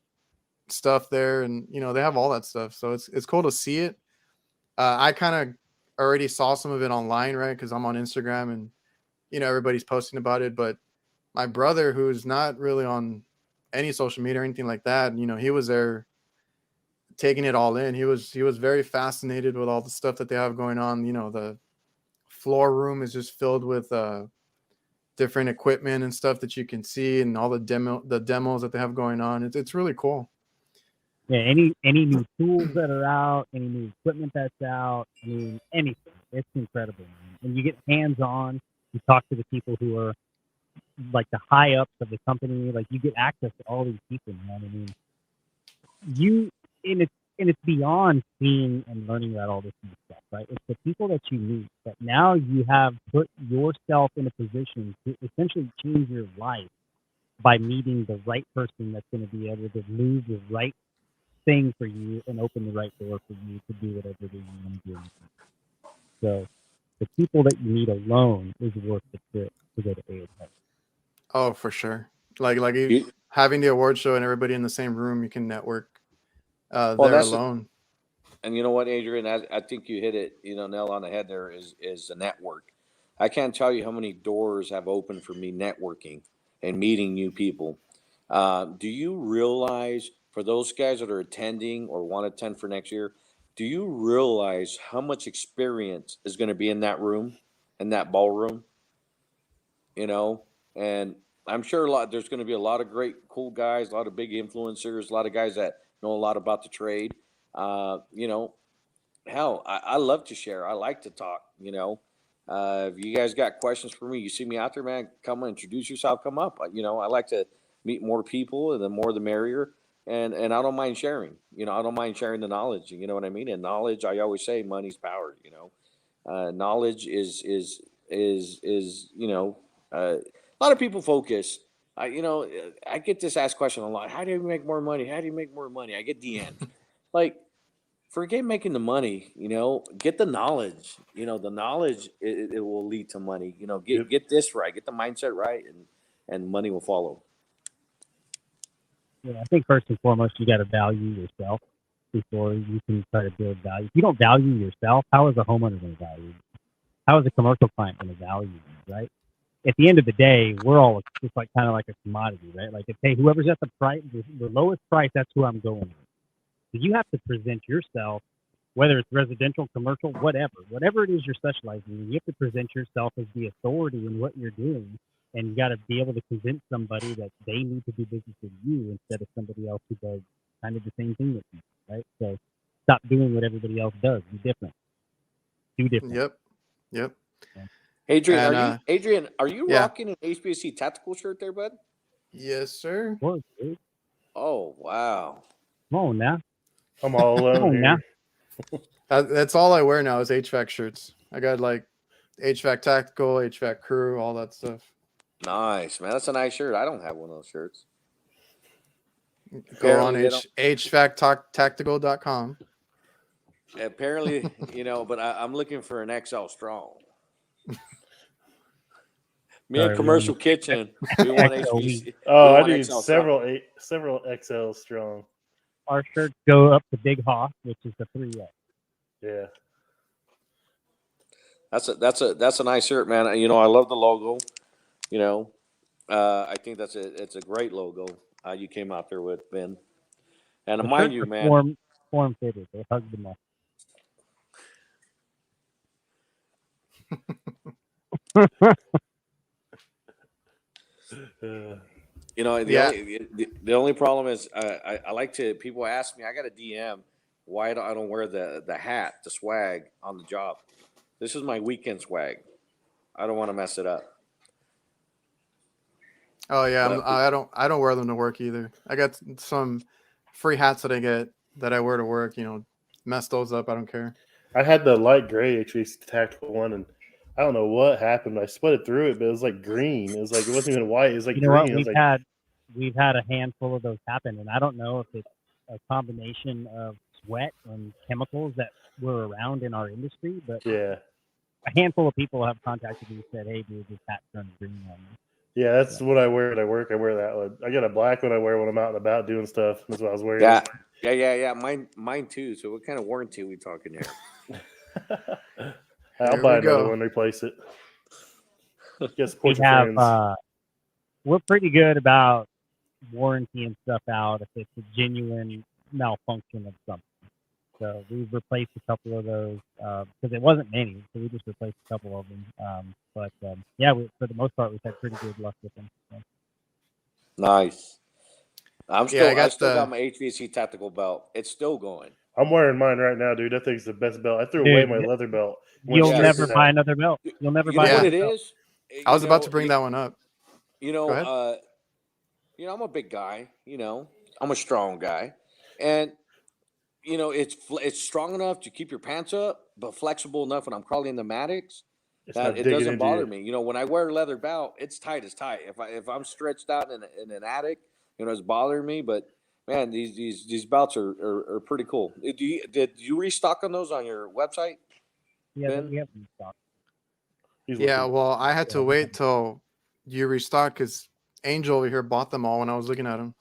stuff there, and you know they have all that stuff. So it's cool to see it. I kind of already saw some of it online, right? Because I'm on Instagram, and you know everybody's posting about it. But my brother, who's not really on any social media or anything like that, you know, he was there taking it all in. He was very fascinated with all the stuff that they have going on. You know, the floor room is just filled with different equipment and stuff that you can see, and all the demos that they have going on. It's really cool. Yeah, any new tools that are out, any new equipment that's out, I mean, anything. It's incredible, man. And you get hands-on. You talk to the people who are like the high ups of the company. Like you get access to all these people, man. I mean, it's beyond seeing and learning about all this new stuff, right? It's the people that you meet that now you have put yourself in a position to essentially change your life by meeting the right person that's going to be able to move the right thing for you and open the right door for you to do whatever it is you want to do. So the people that you meet alone is worth the trip to go to AHR. Oh, for sure. Like having the award show and everybody in the same room, you can network there alone. And you know what, Adrian, I think you hit it, you know, nail on the head. There is a network. I can't tell you how many doors have opened for me networking and meeting new people. Do you realize, for those guys that are attending or want to attend for next year, do you realize how much experience is going to be in that room, in that ballroom? You know, and I'm sure there's going to be a lot of great, cool guys, a lot of big influencers, a lot of guys that know a lot about the trade. You know, hell, I love to share. I like to talk, you know. If you guys got questions for me, you see me out there, man, come and introduce yourself, come up. You know, I like to meet more people, and the more the merrier. And I don't mind sharing. You know, I don't mind sharing the knowledge. You know what I mean? And knowledge, I always say, money's power. You know, knowledge is you know, a lot of people focus. You know, I get this asked question a lot. How do you make more money? How do you make more money? I get DMs. Like, forget making the money. You know, get the knowledge. You know, the knowledge it will lead to money. You know, get this right, get the mindset right, and money will follow. Yeah, I think first and foremost, you got to value yourself before you can try to build value. If you don't value yourself, how is a homeowner going to value you? How is a commercial client going to value you, right? At the end of the day, we're all just like kind of like a commodity, right? Like, if, hey, whoever's at the price, the lowest price, that's who I'm going with. So you have to present yourself, whether it's residential, commercial, whatever it is you're specializing in, you have to present yourself as the authority in what you're doing And you got to be able to convince somebody that they need to do business with you instead of somebody else who does kind of the same thing with you, right? So stop doing what everybody else does. Be different. Do different. Yep. Adrian, And, are you yeah. rocking an HVAC Tactical shirt there, bud? Yes, sir. Of course, dude. Oh, wow. Come on now. I'm all alone Oh, here. now. That's all I wear now is HVAC shirts. I got like HVAC Tactical, HVAC Crew, all that stuff. Nice, man. That's a nice shirt. I don't have one of those shirts. Go on Apparently HVACtactical.com. Apparently, but I'm looking for an XL strong. Me and Commercial Kitchen, we want HVAC. Oh, I want need XL several XL strong. Our shirts go up to Big Hoss, which is the 3X. Yeah. That's a nice shirt, man. I love the logo. I think it's a great logo you came out there with, Ben. And mind you, man, form fitted. They hugged them up. the only problem is I like to. People ask me. I got a DM why I don't wear the hat, the swag on the job. This is my weekend swag. I don't want to mess it up. Oh yeah, I don't wear them to work either. I got some free hats that I get that I wear to work. Mess those up. I don't care. I had the light gray HVAC Tactical one, and I don't know what happened. I split it through it, but it was like green. It was like it wasn't even white. It was like green. We've had a handful of those happen, and I don't know if it's a combination of sweat and chemicals that were around in our industry, but yeah, a handful of people have contacted me and said, "Hey, dude, this hat turned green on me." Yeah, that's what I wear at work. I wear that one. I got a black one I wear when I'm out and about doing stuff. That's what I was wearing. Yeah. Mine too. So what kind of warranty are we talking here? I'll buy another one, replace it. We're pretty good about warrantying stuff out if it's a genuine malfunction of something. So we've replaced a couple of those because it wasn't many, so we just replaced a couple of them. For the most part, we've had pretty good luck with them. So. Nice. I still got my HVAC Tactical belt. It's still going. I'm wearing mine right now, dude. That thing's the best belt. I threw away my leather belt. You'll never buy another belt. You'll never buy what it is. I was about to bring that one up. I'm a big guy. I'm a strong guy, and it's strong enough to keep your pants up, but flexible enough when I'm crawling in the Maddox that it doesn't bother me. When I wear a leather belt, it's tight as tight. If I'm stretched out in an attic, it's bothering me. But man, these belts are pretty cool. Did you restock on those on your website? Yeah, we have restock. Yeah, well, I had to wait till you restock because Angel over here bought them all when I was looking at them.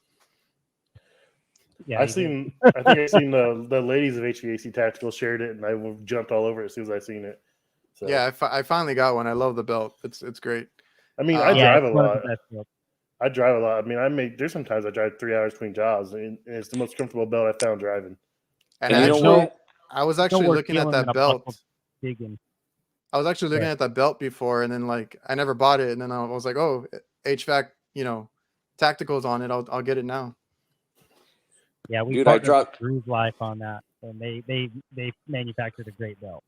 Yeah, I think I seen the ladies of HVAC Tactical shared it, and I jumped all over it as soon as I seen it. So. Yeah, I finally got one. I love the belt. It's great. I mean, I drive a lot. I drive a lot. I mean, there's sometimes I drive 3 hours between jobs, and it's the most comfortable belt I found driving. And I was actually looking at that belt. I was actually looking at that belt before, and then I never bought it, and then I was like, oh, HVAC, Tactical's on it. I'll get it now. Yeah, we partnered with Groove Life on that, and they manufactured a great belt.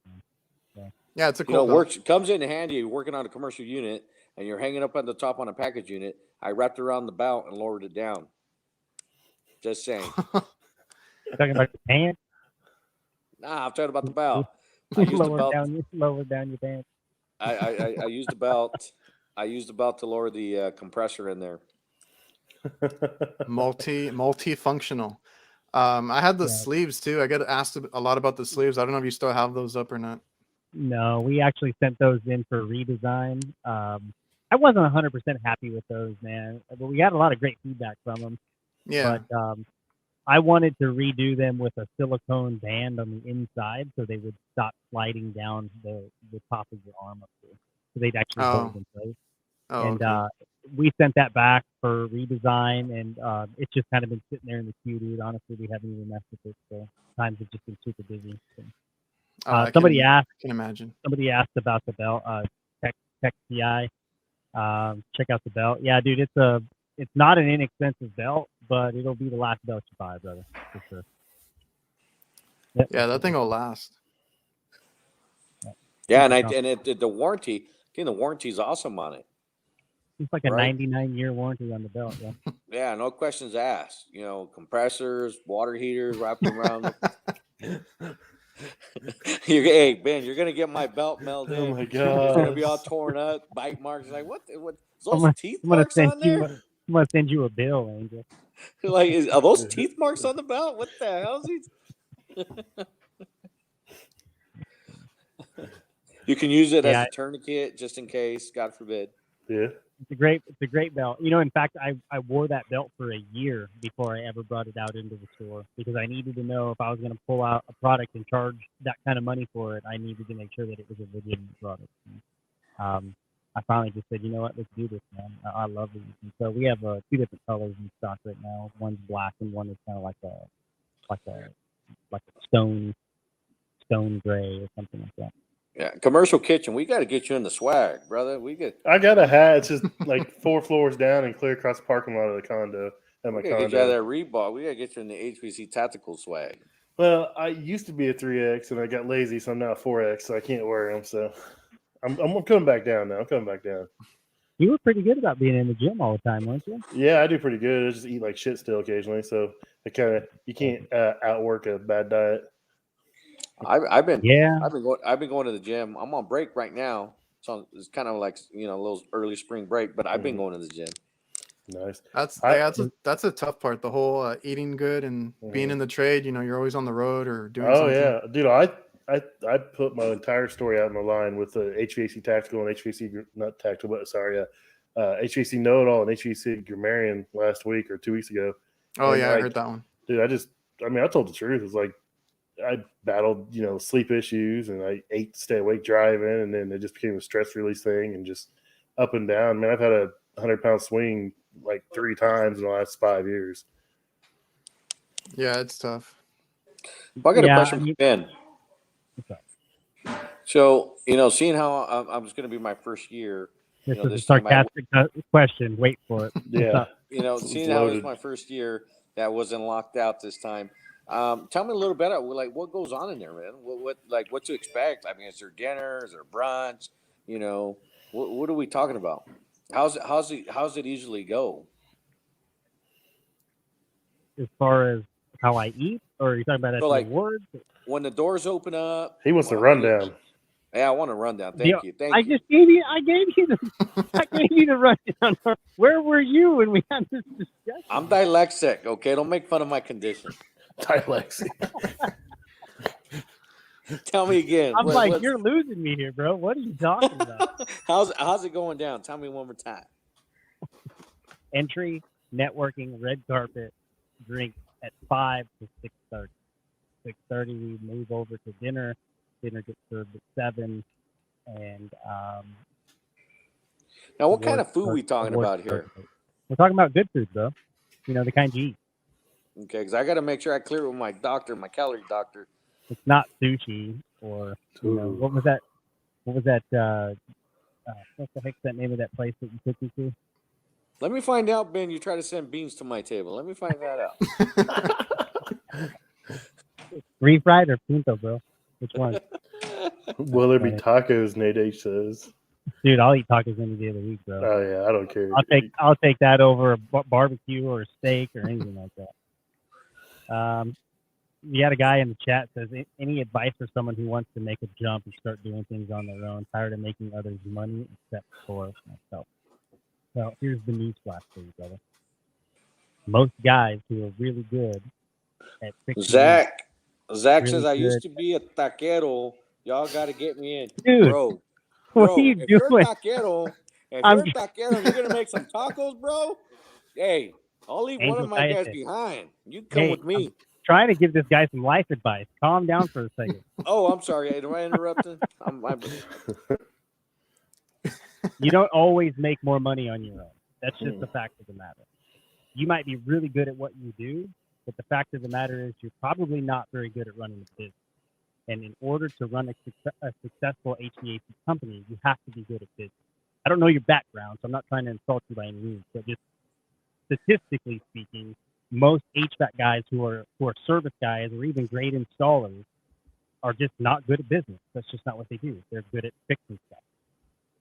So. Yeah, it's a cool belt. Comes in handy. You're working on a commercial unit, and you're hanging up at the top on a package unit. I wrapped around the belt and lowered it down. Just saying. Talking about the pants? Nah, I'm talking about the belt. Lower down your pants. I used the belt. I used the belt to lower the compressor in there. Multifunctional. I had the sleeves too. I get asked a lot about the sleeves. I don't know if you still have those up or not. No, we actually sent those in for redesign. I wasn't 100% happy with those, man, but we got a lot of great feedback from them. Yeah. But I wanted to redo them with a silicone band on the inside so they would stop sliding down the top of your arm up there. So they'd actually hold in place. We sent that back for redesign, and it's just kind of been sitting there in the queue, dude. Honestly, we haven't even messed with it, so times have just been super busy. So. Somebody asked about the belt, Tech TI. Check out the belt. Yeah, dude, it's not an inexpensive belt, but it'll be the last belt you buy, brother, for sure. Yep. Yeah, that thing will last. Yeah, and the warranty, I think the warranty's awesome on it. It's like a Right. 99-year warranty on the belt. Yeah. Yeah, no questions asked. You know, compressors, water heaters wrapped around. Hey Ben, you're gonna get my belt melted. Oh my It's gonna be all god. torn up, bite marks. Like what? Is I'm those teeth marks on there? I'm gonna send you a bill, Angel. Like, are those teeth marks on the belt? What the hell is these? You can use it as a tourniquet just in case, God forbid. Yeah. It's a great belt. You know, in fact, I wore that belt for a year before I ever brought it out into the store because I needed to know if I was going to pull out a product and charge that kind of money for it, I needed to make sure that it was a legitimate product. I finally just said, you know what, let's do this, man. I love these. And so we have 2 different colors in stock right now. One's black and one is kind of like a stone gray or something like that. Yeah, Commercial Kitchen. We got to get you in the swag, brother. I got a hat. It's just like 4 floors down and clear across the parking lot of the condo. At my We got to get you out condo. of that Reebok. We got to get you in the HVAC Tactical swag. Well, I used to be a 3X and I got lazy, so I'm now a 4X, so I can't wear them. So I'm coming back down now. I'm coming back down. You were pretty good about being in the gym all the time, weren't you? Yeah, I do pretty good. I just eat like shit still occasionally, so you can't outwork a bad diet. I've been going to the gym. I'm on break right now, so it's kind of like a little early spring break. But I've been going to the gym. Nice. That's a tough part. The whole eating good and being in the trade. You know, you're always on the road or doing something. Oh yeah, dude. I put my entire story out on the line with the HVAC Tactical and HVAC not Tactical, but sorry, HVAC Know It All and HVAC Grammarian last week or 2 weeks ago. Oh And yeah, I heard that one. Dude, I told the truth. It's like I battled, sleep issues and I ate to stay awake driving, and then it just became a stress release thing and just up and down. Man, I've had a 100-pound swing like 3 times in the last 5 years. Yeah, it's tough. I got a question for Ben. So, seeing how I'm just going to be my first year. This is a sarcastic question. Wait for it. Yeah. Seeing how it's my first year that wasn't locked out this time. Tell me a little bit about what goes on in there, man. What to expect? I mean, is there dinner? Is there brunch? What are we talking about? How's it usually go? As far as how I eat, or are you talking about at the awards? When the doors open up, he wants a rundown. Yeah, I want a rundown. Thank you. I gave you the rundown. Where were you when we had this discussion? I'm dyslexic. Okay, don't make fun of my condition. Dyslexic. Tell me again. I'm you're losing me here, bro. What are you talking about? How's it going down? Tell me one more time. Entry, networking, red carpet, drink at 5 to 6:30. 6:30, we move over to dinner. Dinner gets served at 7, and now what kind of food we talking about here? We're talking about good food, bro. The kind you eat. Okay, because I got to make sure I clear it with my doctor, my calorie doctor. It's not sushi or what was that? What the heck's that name of that place that you took me to? Let me find out, Ben. You try to send beans to my table. Let me find that out. Refried or pinto, bro? Which one? Will there be tacos? Nate H says. Dude, I'll eat tacos any day of the week, bro. Oh yeah, I don't care. I'll take that over a barbecue or a steak or anything like that. We had a guy in the chat says, any advice for someone who wants to make a jump and start doing things on their own, tired of making others money except for myself. So here's the newsflash for you, brother. Most guys who are really good at fixing Zach really says, I good. used to be a taquero. Y'all got to get me in. Dude, bro, what are you if doing? You're a taquero, you're going to make some tacos, bro? Hey, I'll leave one of my guys behind. You come with me. I'm trying to give this guy some life advice. Calm down for a second. Oh, I'm sorry. Am I interrupting? You don't always make more money on your own. That's just the fact of the matter. You might be really good at what you do, but the fact of the matter is you're probably not very good at running a business. And in order to run a successful HVAC company, you have to be good at business. I don't know your background, so I'm not trying to insult you by any means, but just statistically speaking, most HVAC guys who are service guys or even great installers are just not good at business. That's just not what they do. They're good at fixing stuff.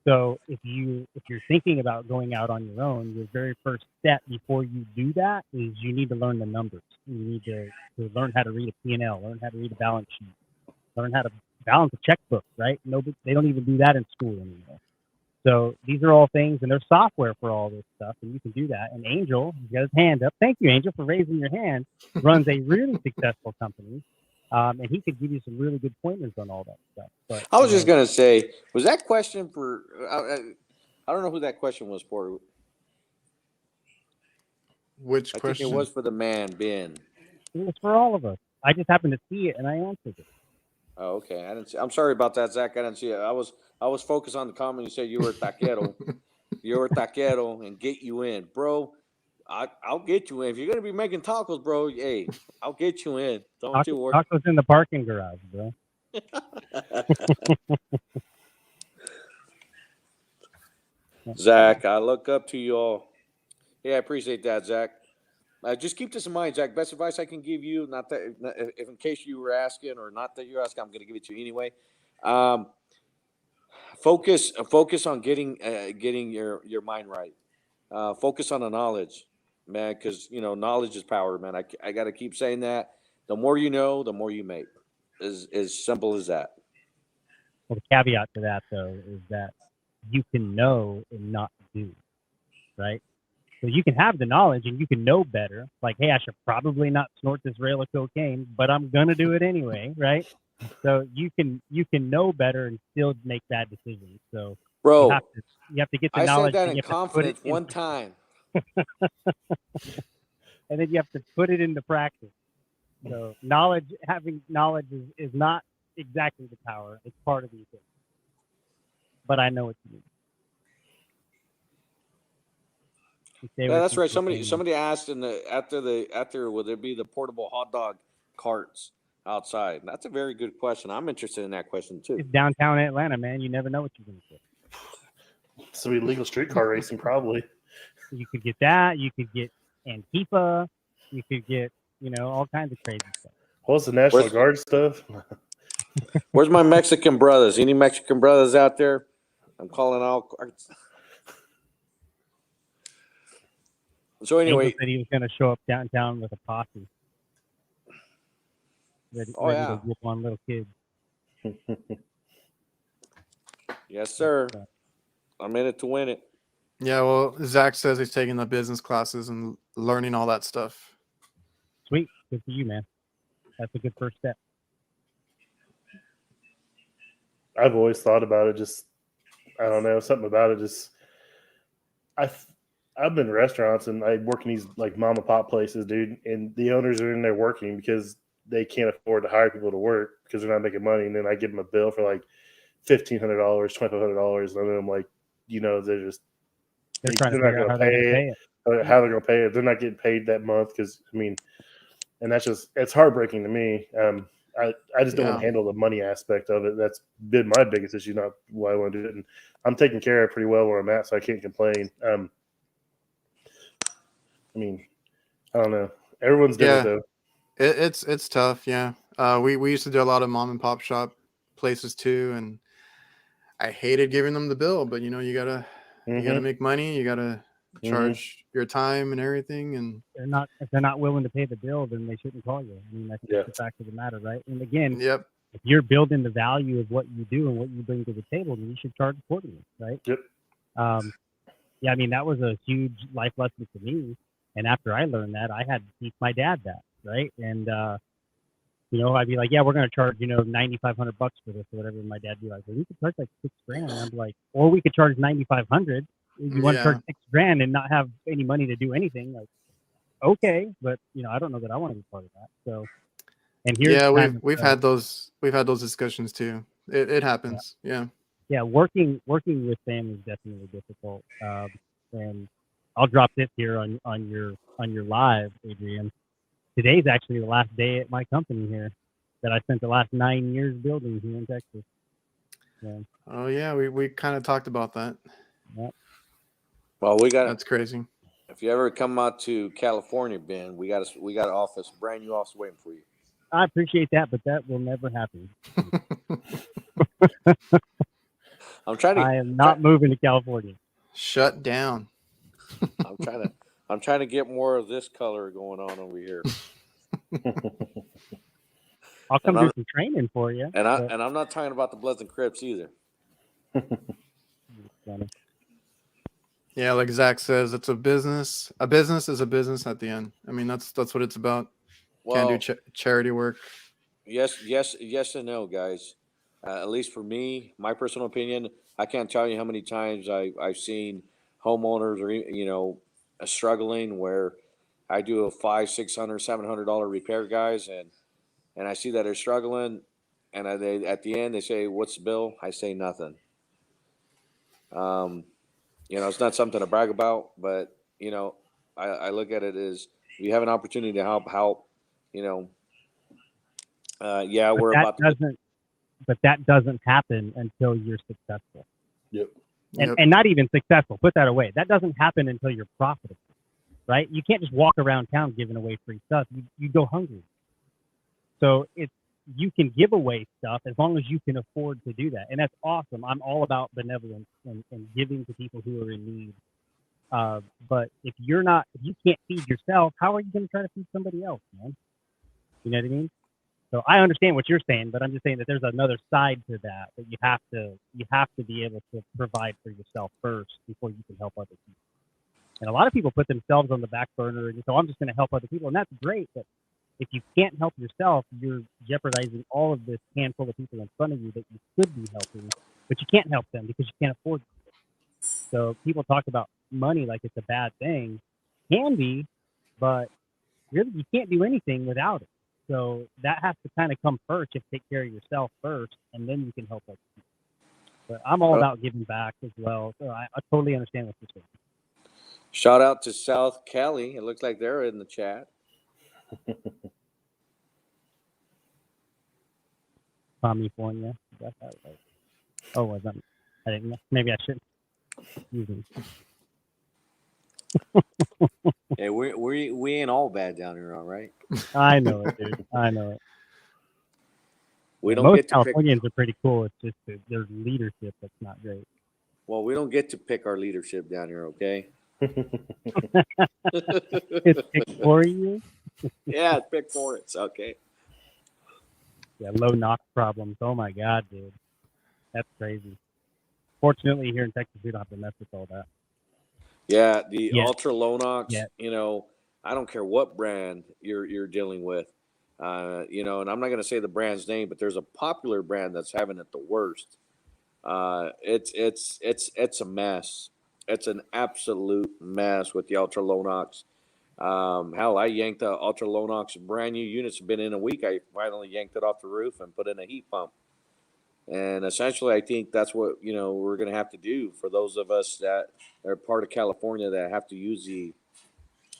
So if you're thinking about going out on your own, your very first step before you do that is you need to learn the numbers. You need to learn how to read a P&L, learn how to read a balance sheet, learn how to balance a checkbook, right? They don't even do that in school anymore. So these are all things, and there's software for all this stuff, and you can do that. And Angel, he's got his hand up. Thank you, Angel, for raising your hand. Runs a really successful company. And he could give you some really good pointers on all that stuff. But, I was just going to say, was that question for, I don't know who that question was for. Which I question? think it was for the man, Ben. it was for all of us. I just happened to see it, and I answered it. Oh, okay. I didn't see, I'm sorry about that, Zach. I didn't see it. I was focused on the comment. You said you were a taquero. You were a taquero and get you in. Bro, I'll get you in. If you're going to be making tacos, bro, hey, I'll get you in. Don't you worry. Tacos in the parking garage, bro. Zach, I look up to you all. Yeah, I appreciate that, Zach. Just keep this in mind, Zach. Best advice I can give you, not that if in case you were asking or not that you're asking, I'm going to give it to you anyway. Focus on getting your mind right. Focus on the knowledge, man, because knowledge is power, man. I got to keep saying that. The more you know, the more you make. As simple as that. Well, the caveat to that, though, is that you can know and not do, right? So you can have the knowledge and you can know better. Like, hey, I should probably not snort this rail of cocaine, but I'm gonna do it anyway, right? So you can know better and still make bad decisions. So Bro, you have to get the I knowledge. said that in confidence one time. And then you have to put it into practice. So having knowledge is not exactly the power. It's part of the equation. But I know what you mean. Yeah, that's right. Somebody asked after will there be the portable hot dog carts outside? That's a very good question. I'm interested in that question too. It's downtown Atlanta, man. You never know what you're gonna get. So illegal streetcar racing, probably. You could get that. You could get Antifa. You could get all kinds of crazy stuff. What's the National Guard stuff? Where's my Mexican brothers? Any Mexican brothers out there? I'm calling all carts. So anyway, Angel said he was going to show up downtown with a posse. Ready to whoop on little kids. Yes, sir. I'm in it to win it. Yeah, well, Zach says he's taking the business classes and learning all that stuff. Sweet. Good for you, man. That's a good first step. I've always thought about it. Just, I don't know, something about it. Just, I've been in restaurants and I work in these like mom and pop places, dude. And the owners are in there working because they can't afford to hire people to work because they're not making money. And then I give them a bill for like $1,500, $2,500. And then I'm like, they're trying to figure out how they're going to pay it. How they're going to pay it. They're not getting paid that month because, and that's just, it's heartbreaking to me. I just don't want to handle the money aspect of it. That's been my biggest issue, not why I want to do it. And I'm taking care of it pretty well where I'm at, so I can't complain. I don't know. Everyone's different though. It's tough, yeah. We used to do a lot of mom and pop shop places too, and I hated giving them the bill, but you gotta make money, you gotta charge your time and everything, and if they're not willing to pay the bill, then they shouldn't call you. That's just the fact of the matter, right? And again, if you're building the value of what you do and what you bring to the table, then you should charge accordingly, right? Yep. That was a huge life lesson for me. And after I learned that, I had to teach my dad that, right? And I'd be like, yeah, we're going to charge $9,500 for this or whatever. And my dad'd be like, well, we could charge like $6,000. And I'd be like, or we could charge $9,500. You want to charge $6,000 and not have any money to do anything? Like, okay, but I don't know that I want to be part of that. So, and here's we've had those discussions too. It happens. Yeah, working with family is definitely difficult. And I'll drop this here on your live, Adrian. Today's actually the last day at my company here that I spent the last 9 years building here in Texas. Oh yeah, we kind of talked about that. Yep. Well, we got. That's crazy. If you ever come out to California, Ben, we got an office, brand new office waiting for you. I appreciate that, but that will never happen. I am not moving to California. Shut down. I'm trying to get more of this color going on over here. I'll come do some training for you. And I'm not talking about the Bloods and Crips either. Yeah, like Zach says, it's a business. A business is a business at the end. I mean, that's what it's about. Well, Can't do charity work. Yes, and no, guys. At least for me, my personal opinion, I can't tell you how many times I've seen homeowners or struggling where I do a $500, $600, $700 repair, guys, and I see that they're struggling, and they at the end they say, "What's the bill?" I say nothing. It's not something to brag about, but I look at it as you have an opportunity to help. But that doesn't happen until you're successful. Yep. And not even successful. Put that away. That doesn't happen until you're profitable, right? You can't just walk around town giving away free stuff. You go hungry. So you can give away stuff as long as you can afford to do that, and that's awesome. I'm all about benevolence and giving to people who are in need. But if you can't feed yourself, how are you going to try to feed somebody else, man? You know what I mean? So I understand what you're saying, but I'm just saying that there's another side to that you have to be able to provide for yourself first before you can help other people. And a lot of people put themselves on the back burner and so I'm just going to help other people, and that's great. But if you can't help yourself, you're jeopardizing all of this handful of people in front of you that you could be helping, but you can't help them because you can't afford it. So people talk about money like it's a bad thing. Can be, but really you can't do anything without it. So that has to kind of come first. You have to take care of yourself first, and then you can help other people. But I'm all about giving back as well. So I totally understand what you're saying. Shout out to South Cali. It looks like they're in the chat. California. Right. Oh, was that? I didn't know. Maybe I shouldn't. Hey, we ain't all bad down here, all right? I know it, dude. I know it. Most Californians are pretty cool. It's just their leadership that's not great. Well, we don't get to pick our leadership down here, okay? It's picked for you? Yeah, it's picked for it. Okay. Yeah, low NOx problems. Oh my God, dude. That's crazy. Fortunately, here in Texas, we don't have to mess with all that. Yeah, ultra low NOx, Yeah. I don't care what brand you're dealing with. And I'm not going to say the brand's name, but there's a popular brand that's having it the worst. It's a mess. It's an absolute mess with the ultra low NOx. Hell, I yanked the ultra low NOx brand new units. Been in a week. I finally yanked it off the roof and put in a heat pump. And essentially, I think that's what we're going to have to do for those of us that are part of California that have to use the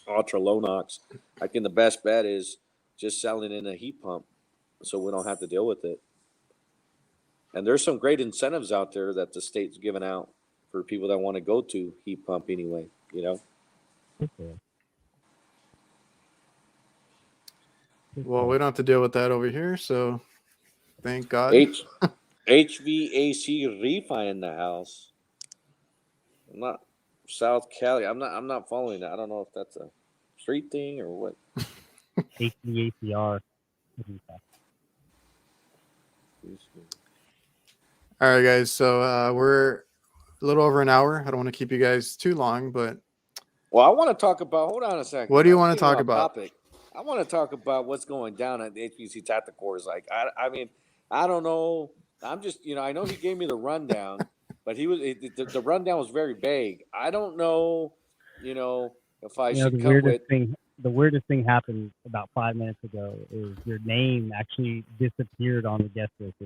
ultra low NOx. I think the best bet is just selling in a heat pump, so we don't have to deal with it. And there's some great incentives out there that the state's giving out for people that want to go to heat pump anyway. Okay. Well, we don't have to deal with that over here, so thank God. HVAC refi in the house. I'm not South Cali. I'm not following that. I don't know if that's a street thing or what. HVACR. All right, guys. So we're a little over an hour. I don't want to keep you guys too long, but I want to talk about. Hold on a second. What do you want to talk about? Topic. I want to talk about what's going down at the HVAC Tactical. Like, I mean, I don't know. I'm just, I know he gave me the rundown, but the rundown was very vague. I don't know, if I should come with. The weirdest thing happened about 5 minutes ago is your name actually disappeared on the guest list.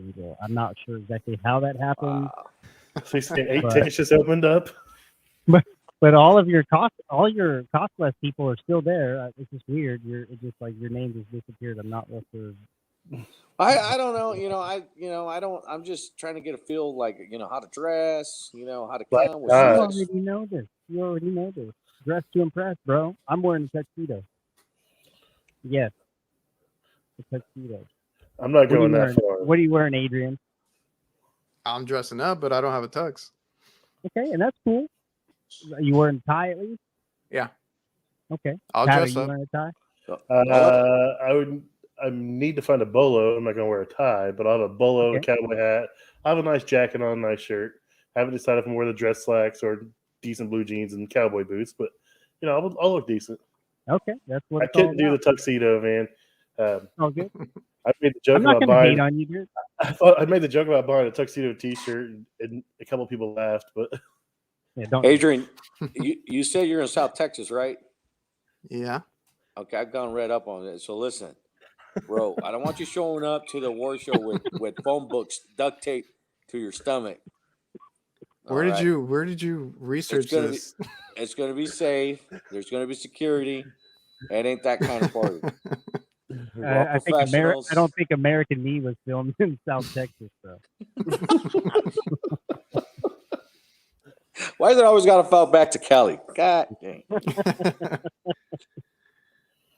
I'm not sure exactly how that happened. Wow. So you say 8 tanks just opened up? But all your costless people are still there. It's just weird. It's just like your name just disappeared. I'm not sure I don't know. I'm just trying to get a feel like how to dress. How to Black come with tie. You suits. already know this. You already know this. Dress to impress, bro. I'm wearing a tuxedo. Yes, a tuxedo. I'm not What are you going that wearing? far. What are you wearing, Adrian? I'm dressing up, but I don't have a tux. Okay, and that's cool. Are you wearing a tie at least? Yeah, Okay. I'll Pat, are dress you up. wearing a tie? I need to find a bolo. I'm not going to wear a tie, but I'll have a bolo, a cowboy hat. I have a nice jacket on, a nice shirt. I haven't decided if I'm going to wear the dress slacks or decent blue jeans and cowboy boots, but I'll look decent. Okay, that's what I it's all couldn't do the about. tuxedo, man. All good. I made the joke I'm not about gonna buying. hate on you, dude. I made the joke about buying a tuxedo T-shirt, and a couple of people laughed. But Yeah, don't. Adrian, you said you're in South Texas, right? Yeah. Okay, I've gone read up on it. So listen, bro, I don't want you showing up to the award show with phone books duct tape to your stomach. Where did you research this? It's gonna be safe. There's gonna be security. It ain't that kind of party. We're all I professionals. don't think American Me was filmed in South Texas, bro. Why is it always got to fall back to Cali? God dang.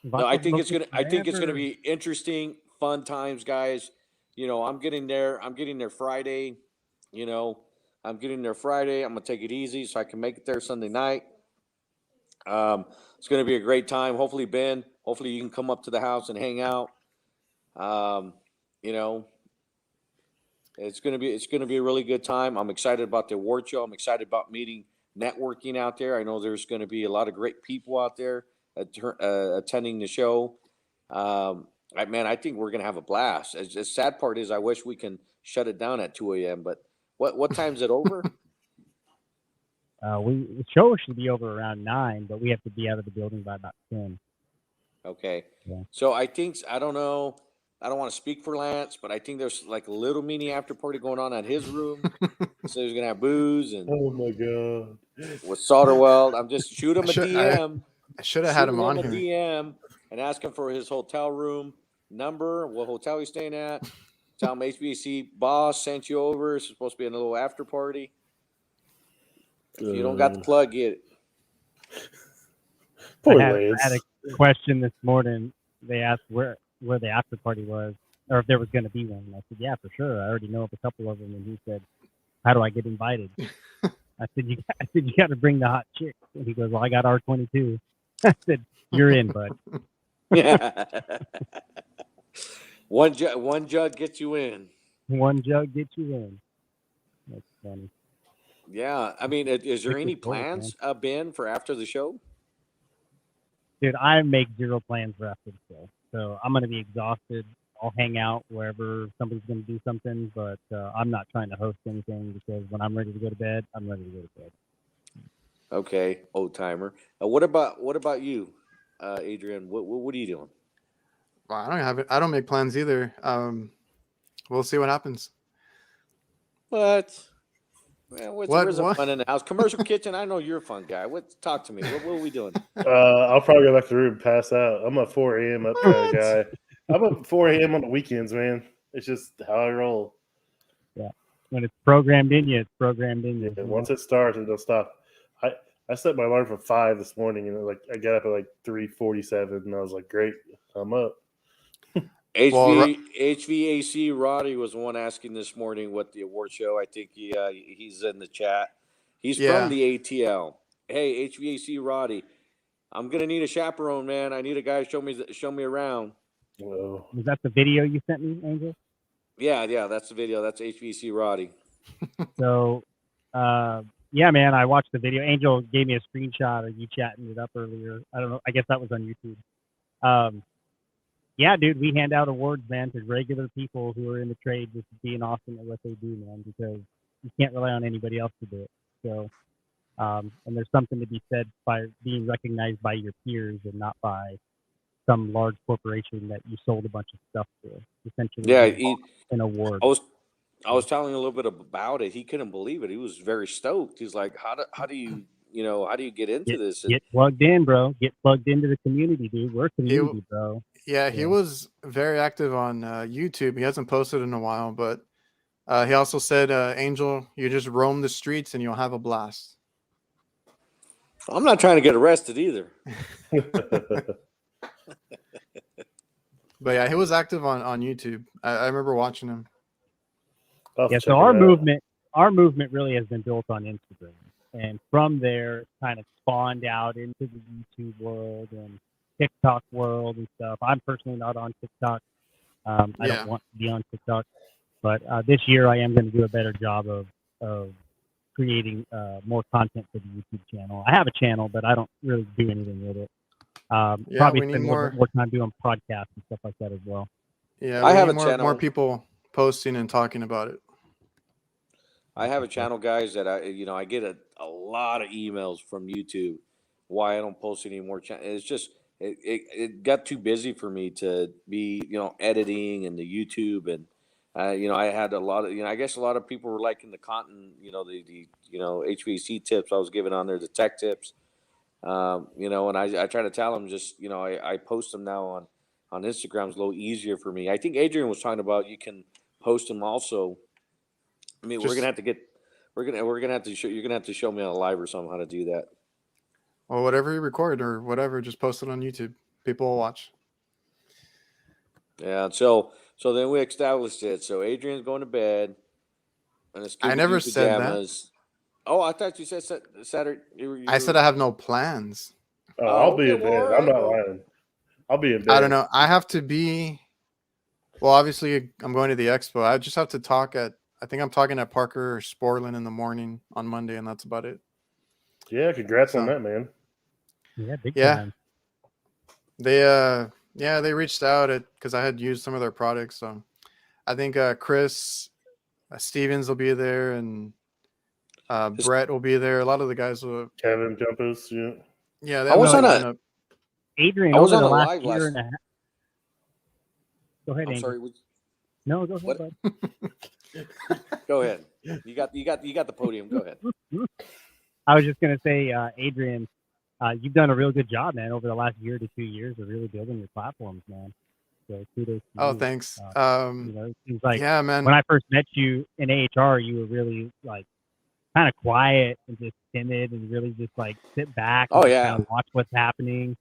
No, I think it's gonna be interesting, fun times, guys. I'm getting there. I'm getting there Friday. I'm getting there Friday. I'm gonna take it easy so I can make it there Sunday night. It's gonna be a great time. Hopefully, Ben. Hopefully, you can come up to the house and hang out. It's gonna be a really good time. I'm excited about the award show. I'm excited about meeting, networking out there. I know there's going to be a lot of great people out there attending the show. I think we're gonna have a blast. The sad part is, I wish we can shut it down at 2 a.m. But what time is it over? The show should be over around 9, but we have to be out of the building by about 10. Okay. Yeah. So I don't know. I don't want to speak for Lance, but I think there's like a little mini after party going on at his room. So he's gonna have booze and oh my god, with Solderweld. I'm just shoot him a DM. I should have had him on a here. DM and ask him for his hotel room number, what hotel he's staying at. Tell him HVAC Boss sent you over. It's supposed to be a little after party. If you don't got the plug, get it. Poor I Lance. had a question this morning. They asked where the after party was, or if there was going to be one. And I said, yeah, for sure. I already know of a couple of them. And he said, how do I get invited? I said, you got to bring the hot chick. And he goes, well, I got R22. I said, you're in, bud. Yeah. One jug gets you in. One jug gets you in. That's funny. Yeah. I mean, is there any plans, Ben, for after the show? Dude, I make zero plans for after the show. So I'm going to be exhausted. I'll hang out wherever somebody's going to do something, but I'm not trying to host anything because when I'm ready to go to bed, I'm ready to go to bed. Okay, old timer. What about you, Adrian? What are you doing? Well, I don't make plans either. We'll see what happens. What? Where's the fun in the house? Commercial Kitchen. I know you're a fun guy. Talk to me. What are we doing? I'll probably go back to the room and pass out. I'm a 4 a.m. up kind of guy. I'm up 4 a.m. on the weekends, man. It's just how I roll. Yeah. When it's programmed in you, it's programmed in you. And once it starts, it don't stop. I set my alarm for 5 this morning, and I got up at 3:47, and I was like, great, I'm up. HVAC Roddy was the one asking this morning what the award show. I think he's in the chat. He's from the ATL. Hey, HVAC Roddy, I'm gonna need a chaperone, man. I need a guy to show me around. Whoa. Was that the video you sent me, Angel? Yeah, that's the video. That's HVAC Roddy. So, yeah, man, I watched the video. Angel gave me a screenshot of you chatting it up earlier. I don't know. I guess that was on YouTube. Yeah, dude, we hand out awards, man, to regular people who are in the trade just being awesome at what they do, man, because you can't rely on anybody else to do it. So, and there's something to be said by being recognized by your peers and not by some large corporation that you sold a bunch of stuff to. Essentially, an award. I was telling a little bit about it. He couldn't believe it. He was very stoked. He's like, how do you get into this? Get plugged in, bro. Get plugged into the community, dude. We're a community, bro. Yeah, he Yeah. was very active on YouTube. He hasn't posted in a while, but he also said, Angel, you just roam the streets and you'll have a blast. I'm not trying to get arrested either. But yeah, he was active on YouTube. I remember watching him. I'll have to Yeah, check so it our movement really has been built on Instagram, and from there, it kind of spawned out into the YouTube world and TikTok world and stuff. I'm personally not on TikTok. I Yeah. don't want to be on TikTok, but this year I am going to do a better job of creating more content for the YouTube channel. I have a channel, but I don't really do anything with it. Yeah, Probably we need spend a little more. bit more time doing podcasts and stuff like that as well. Yeah, I we have need a channel. more people posting and talking about it. I have a channel, guys, that I get a lot of emails from YouTube why I don't post any more. It's just it got too busy for me to be editing and the YouTube, and I had a lot of I guess a lot of people were liking the content, the HVAC tips I was giving on there, the tech tips, and I try to tell them just I post them now on Instagram. It's a little easier for me. I think Adrian was talking about you can post them also. I mean, we're Just, gonna have to get, we're gonna have to show, you're gonna have to show me on a live or something how to do that. or whatever you record or whatever, just post it on YouTube. People will watch. Yeah. So then we established it. So Adrian's going to bed, and it's I Scooby never Doo said that. pajamas. Oh, I thought you said Saturday. I said I have no plans. out. I'll be okay, in bed. well, I'm all right, not well. lying. I'll be in bed. I don't know. I have to be. Well, obviously, I'm going to the expo. I just have to talk at. I think I'm talking at Parker or Sportland in the morning on Monday, and that's about it. Yeah, congrats on So- that, man. Yeah, big Yeah. time. They reached out because I had used some of their products. So I think Chris Stevens will be there, and Brett will be there. A lot of the guys will. Kevin Jumpus, yeah. Yeah, they I have was no on a- lineup. Adrian, I was over on the a last live year last. and a half. Go ahead, I'm Angel. sorry. No, go ahead, What? bud. Go ahead. You got the podium. Go ahead. I was just gonna say, Adrian, you've done a real good job, man, over the last year to 2 years of really building your platforms, man. So kudos to Oh, you. thanks. It seems like Yeah, man. when I first met you in AHR, you were really like kind of quiet and just timid and really just like sit back and Oh, just yeah. kind of watch what's happening.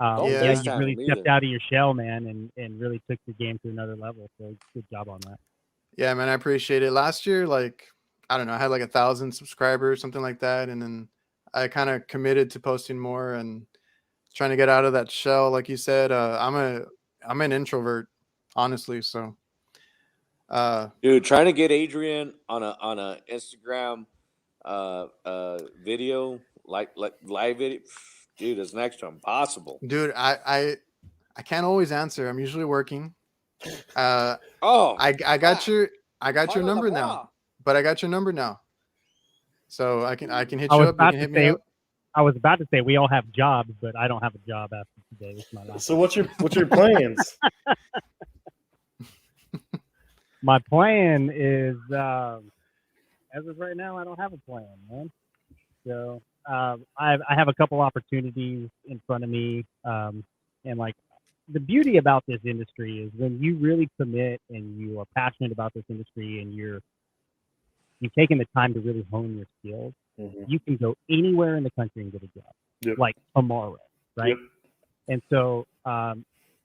Don't Yeah. Yeah, FaceTime you really him stepped either. out of your shell, man, and really took the game to another level. So good job on that. Yeah, man, I appreciate it. Last year, like, I don't know, I had like 1,000 subscribers, something like that. And then I kind of committed to posting more and trying to get out of that shell. Like you said, I'm an introvert, honestly. So, Dude, trying to get Adrian on a Instagram video like live video, dude, it's next to impossible. dude, I can't always answer. I'm usually working. Oh, I got God. your Parle number la now, voix. but I got your number now. So I can hit I you was up. You about can to hit me say, up. I was about to say we all have jobs, but I don't have a job after today. This is my last. So what's your plans? My plan is, as of right now, I don't have a plan, man. So I have a couple opportunities in front of me, and like the beauty about this industry is when you really commit and you are passionate about this industry and you've taken the time to really hone your skills, Mhm. you can go anywhere in the country and get a job, Yep. like tomorrow, right? Yep. And so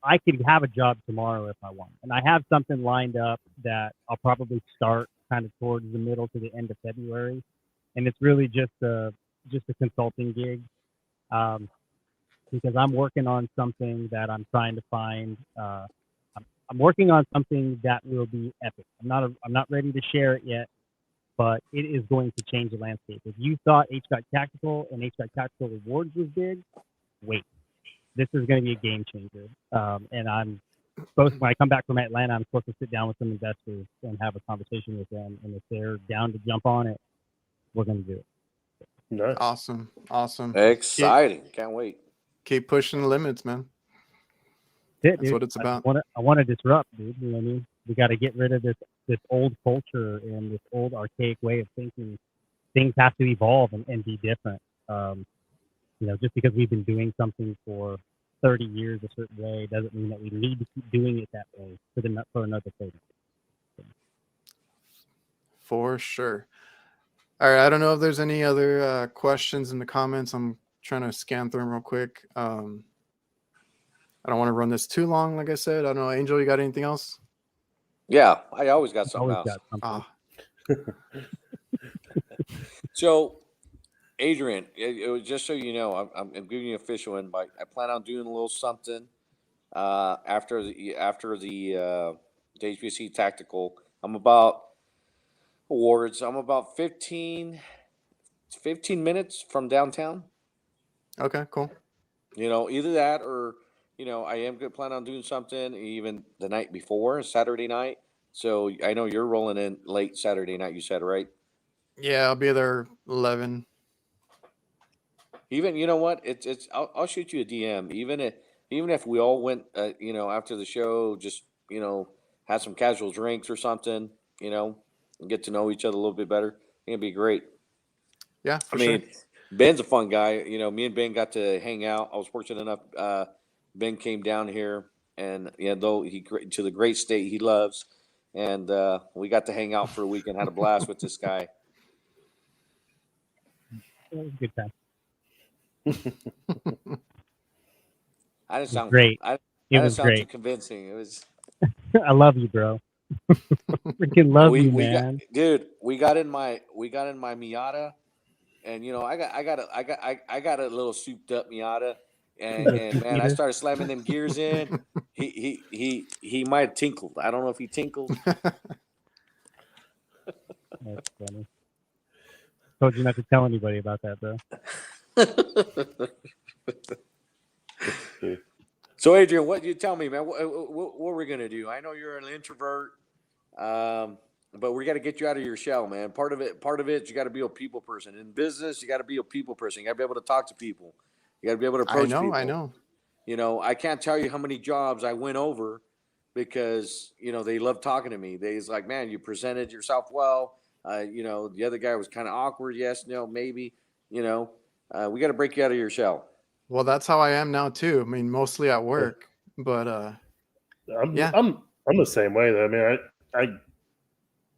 I could have a job tomorrow if I want. And I have something lined up that I'll probably start kind of towards the middle to the end of February. And it's really just a consulting gig, because I'm working on something that I'm trying to find. I'm working on something that will be epic. I'm not ready to share it yet, but it is going to change the landscape. If you thought HVAC Tactical and HVAC Tactical Rewards was big, wait. This is going to be a game changer. And I'm supposed, when I come back from Atlanta, I'm supposed to sit down with some investors and have a conversation with them. And if they're down to jump on it, we're going to do it. Nice. Awesome. Exciting. Can't wait. Keep pushing the limits, man. That's That's what it's about. I want to disrupt, dude. You know what I mean? We got to get rid of this old culture and this old archaic way of thinking. Things have to evolve and be different. Just because we've been doing something for 30 years a certain way doesn't mean that we need to keep doing it that way for another 30. For sure. All right. I don't know if there's any other questions in the comments. I'm trying to scan through them real quick. I don't want to run this too long. Like I said, I don't know. Angel, you got anything else? Yeah, I always got something Always else. got something. So, Adrian, it was just so you know, I'm giving you an official invite. I plan on doing a little something after the HVAC Tactical. I'm about awards. I'm about 15 minutes from downtown. Okay, cool. You know, either that or, you know, I am good plan on doing something even the night before, Saturday night. So I know you're rolling in late Saturday night, you said, right? Yeah, I'll be there 11. Even, you know what? I'll shoot you a DM. Even if we all went, you know, after the show, just, you know, had some casual drinks or something, you know, and get to know each other a little bit better. It'd be great. Yeah, for I mean, sure. Ben's a fun guy. You know, me and Ben got to hang out. I was fortunate enough. Ben came down here, and though to the great state he loves, and we got to hang out for a week and had a blast with this guy. It was a good time. I didn't sound great. I It didn't was sound too great. convincing. It was. I love you, bro. Freaking love you, man. Dude. We got in my Miata, and you know I got a little souped up Miata, and man, I started slamming them gears in. He might have tinkled. I don't know if he tinkled. That's funny. Told you not to tell anybody about that, bro. So, Adrian, what you tell me, man? What are we gonna do? I know you're an introvert, but we got to get you out of your shell, man. Part of it, you got to be a people person. In business, you got to be a people person. You got to be able to talk to people. You got to be able to approach people. I know. You know, I can't tell you how many jobs I went over because you know they love talking to me. They's like, man, you presented yourself well. You know, the other guy was kind of awkward. Yes, no, maybe. You know, we got to break you out of your shell. Well, that's how I am now too. I mean, mostly at work, but I'm yeah. I'm the same way though. I mean, I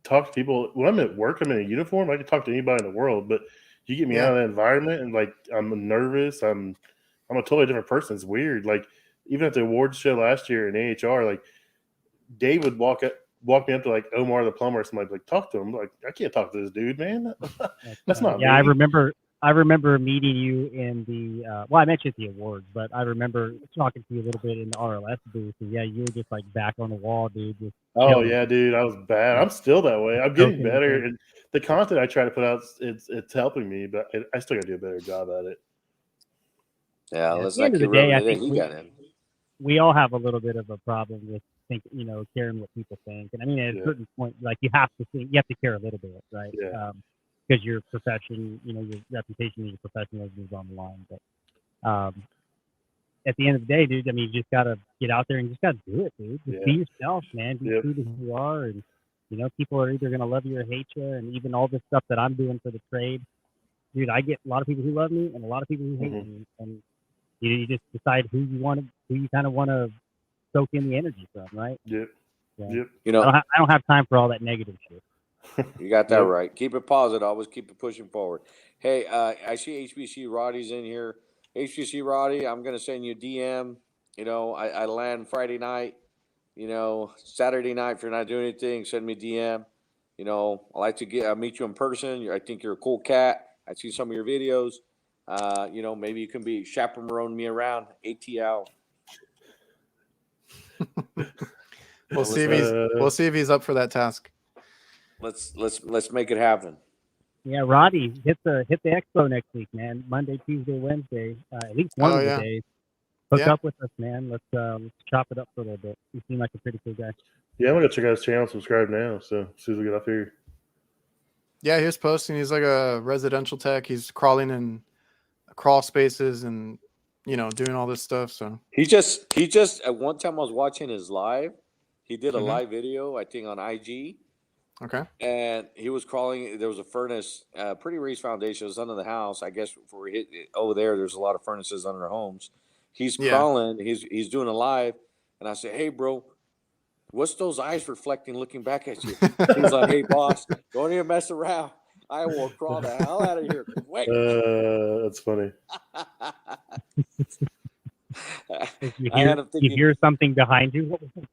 talk to people when I'm at work. I'm in a uniform. I can talk to anybody in the world, but you get me out of that environment and like I'm nervous. I'm a totally different person. It's weird. Like even at the awards show last year in AHR, like Dave would walk me up to like Omar the plumber or somebody, like talk to him. Like I can't talk to this dude, man. That's not me. I remember meeting you in the I mentioned the awards, but I remember talking to you a little bit in the RLS booth. And yeah, you were just like back on the wall, dude. Just yeah, dude, I was bad. I'm still that way. I'm getting better, and the content I try to put out, it's helping me, but I still got to do a better job at it. Yeah, let's at the end not of keep the day, I rubbing it think in. we all have a little bit of a problem with caring what people think. And I mean, at a certain point, like you have to care a little bit, right? Yeah. Because your profession, your reputation and your professionalism is on the line. But at the end of the day, dude, I mean, you just gotta get out there and just gotta do it, dude. Just be yourself, man. Be true to who you are, and people are either gonna love you or hate you. And even all this stuff that I'm doing for the trade, dude, I get a lot of people who love me and a lot of people who hate me, and you just decide who you kind of want to soak in the energy from, right? Yep. Yeah. Yep. You know, I don't have time for all that negative shit. You got that right. Keep it positive. Always keep it pushing forward. Hey, I see HBC Roddy's in here. HBC Roddy, I'm gonna send you a DM. You know, I land Friday night. You know, Saturday night. If you're not doing anything, send me a DM. You know, I like to meet you in person. I think you're a cool cat. I see some of your videos. You know, maybe you can be chaperone me around ATL. We'll see if he's up for that task. Let's make it happen. Yeah, Roddy, hit the Expo next week, man. Monday, Tuesday, Wednesday, at least one of the days. Hook up with us, man. Let's chop it up for a little bit. You seem like a pretty cool guy. Yeah, I'm gonna check out his channel, subscribe now. So as soon as we get off here. Yeah, he was posting. He's like a residential tech. He's crawling in crawl spaces and doing all this stuff. So he just at one time I was watching his live. He did a live video, I think, on IG. Okay. And he was crawling. There was a furnace, pretty raised foundation. It was under the house. I guess over there, there's a lot of furnaces under homes. he's Yeah. crawling. He's doing a live, and I say, "Hey, bro, what's those eyes reflecting, looking back at you?" He's like, "Hey, boss, don't even mess around. I will crawl the hell out of here quick." That's funny. If you I had hear, him thinking. you hear something behind you, what was it?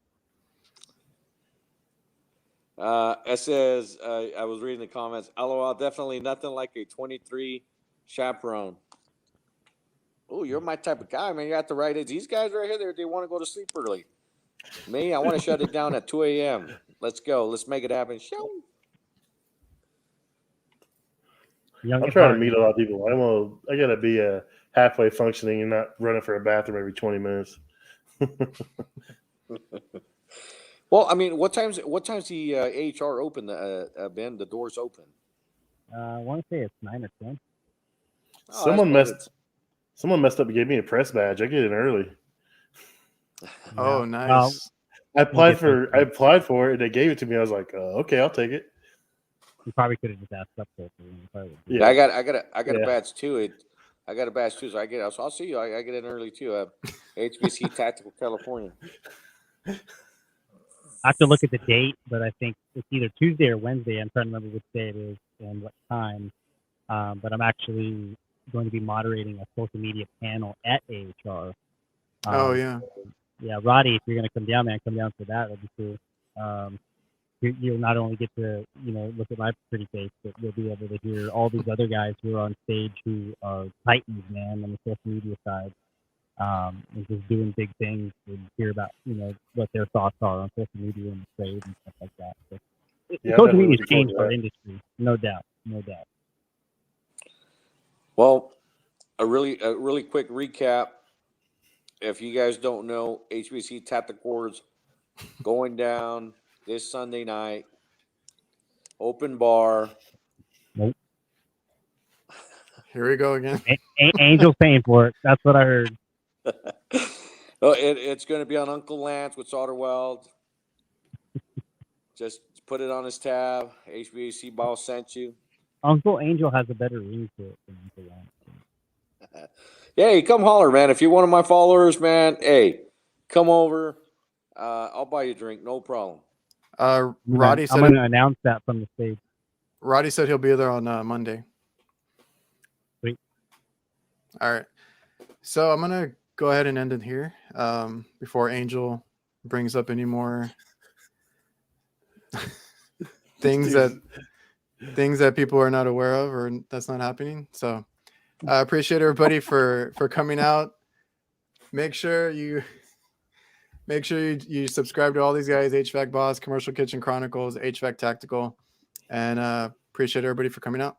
It says, I was reading the comments. LOL, definitely nothing like a 23 chaperone. Oh, you're my type of guy, man. You're at the right age. These guys right here, they want to go to sleep early. Me, I want to shut it down at 2 a.m. Let's go. Let's make it happen. Show. I'm trying to meet a lot of people. I gotta be halfway functioning and not running for a bathroom every 20 minutes. Well, I mean, what time's the AHR open? Ben, the doors open. I want to say it's 9 or 10. Oh, Someone messed up and gave me a press badge. I get in early. Oh, nice. I applied for it and they gave it to me. I was like, okay, I'll take it. You probably could have just asked up there. Yeah. I got a Yeah. badge too. I got a badge too, so I get it. So I'll see you. I get in early too. HVAC Tactical, California. I have to look at the date, but I think it's either Tuesday or Wednesday. I'm trying to remember which day it is and what time. But I'm actually going to be moderating a social media panel at AHR. Oh, yeah. Yeah, Roddy, if you're going to come down, man, come down for that. That'd be cool. You'll not only get to, look at my pretty face, but you'll be able to hear all these other guys who are on stage who are titans, man, on the social media side. And just doing big things and hear about, what their thoughts are on social media and the trade and stuff like that. So, social media's changed our industry, no doubt. Well, a really quick recap. If you guys don't know, HVAC Tacticals going down this Sunday night. Open bar. Nope. Here we go again. Angel's paying for it. That's what I heard. It's going to be on Uncle Lance with Solderweld. Just put it on his tab. HVAC Boss sent you. Uncle Angel has a better ring to it than Uncle Lance. Hey, come holler, man. If you're one of my followers, man, hey, come over. I'll buy you a drink. No problem. Roddy said I'm going to announce that from the stage. Roddy said he'll be there on Monday. Sweet. All right. So I'm going to go ahead and end it here before Angel brings up any more things that people are not aware of or that's not happening. So I appreciate everybody for coming out. Make sure you subscribe to all these guys: HVAC Boss, Commercial Kitchen Chronicles, HVAC Tactical, and appreciate everybody for coming out.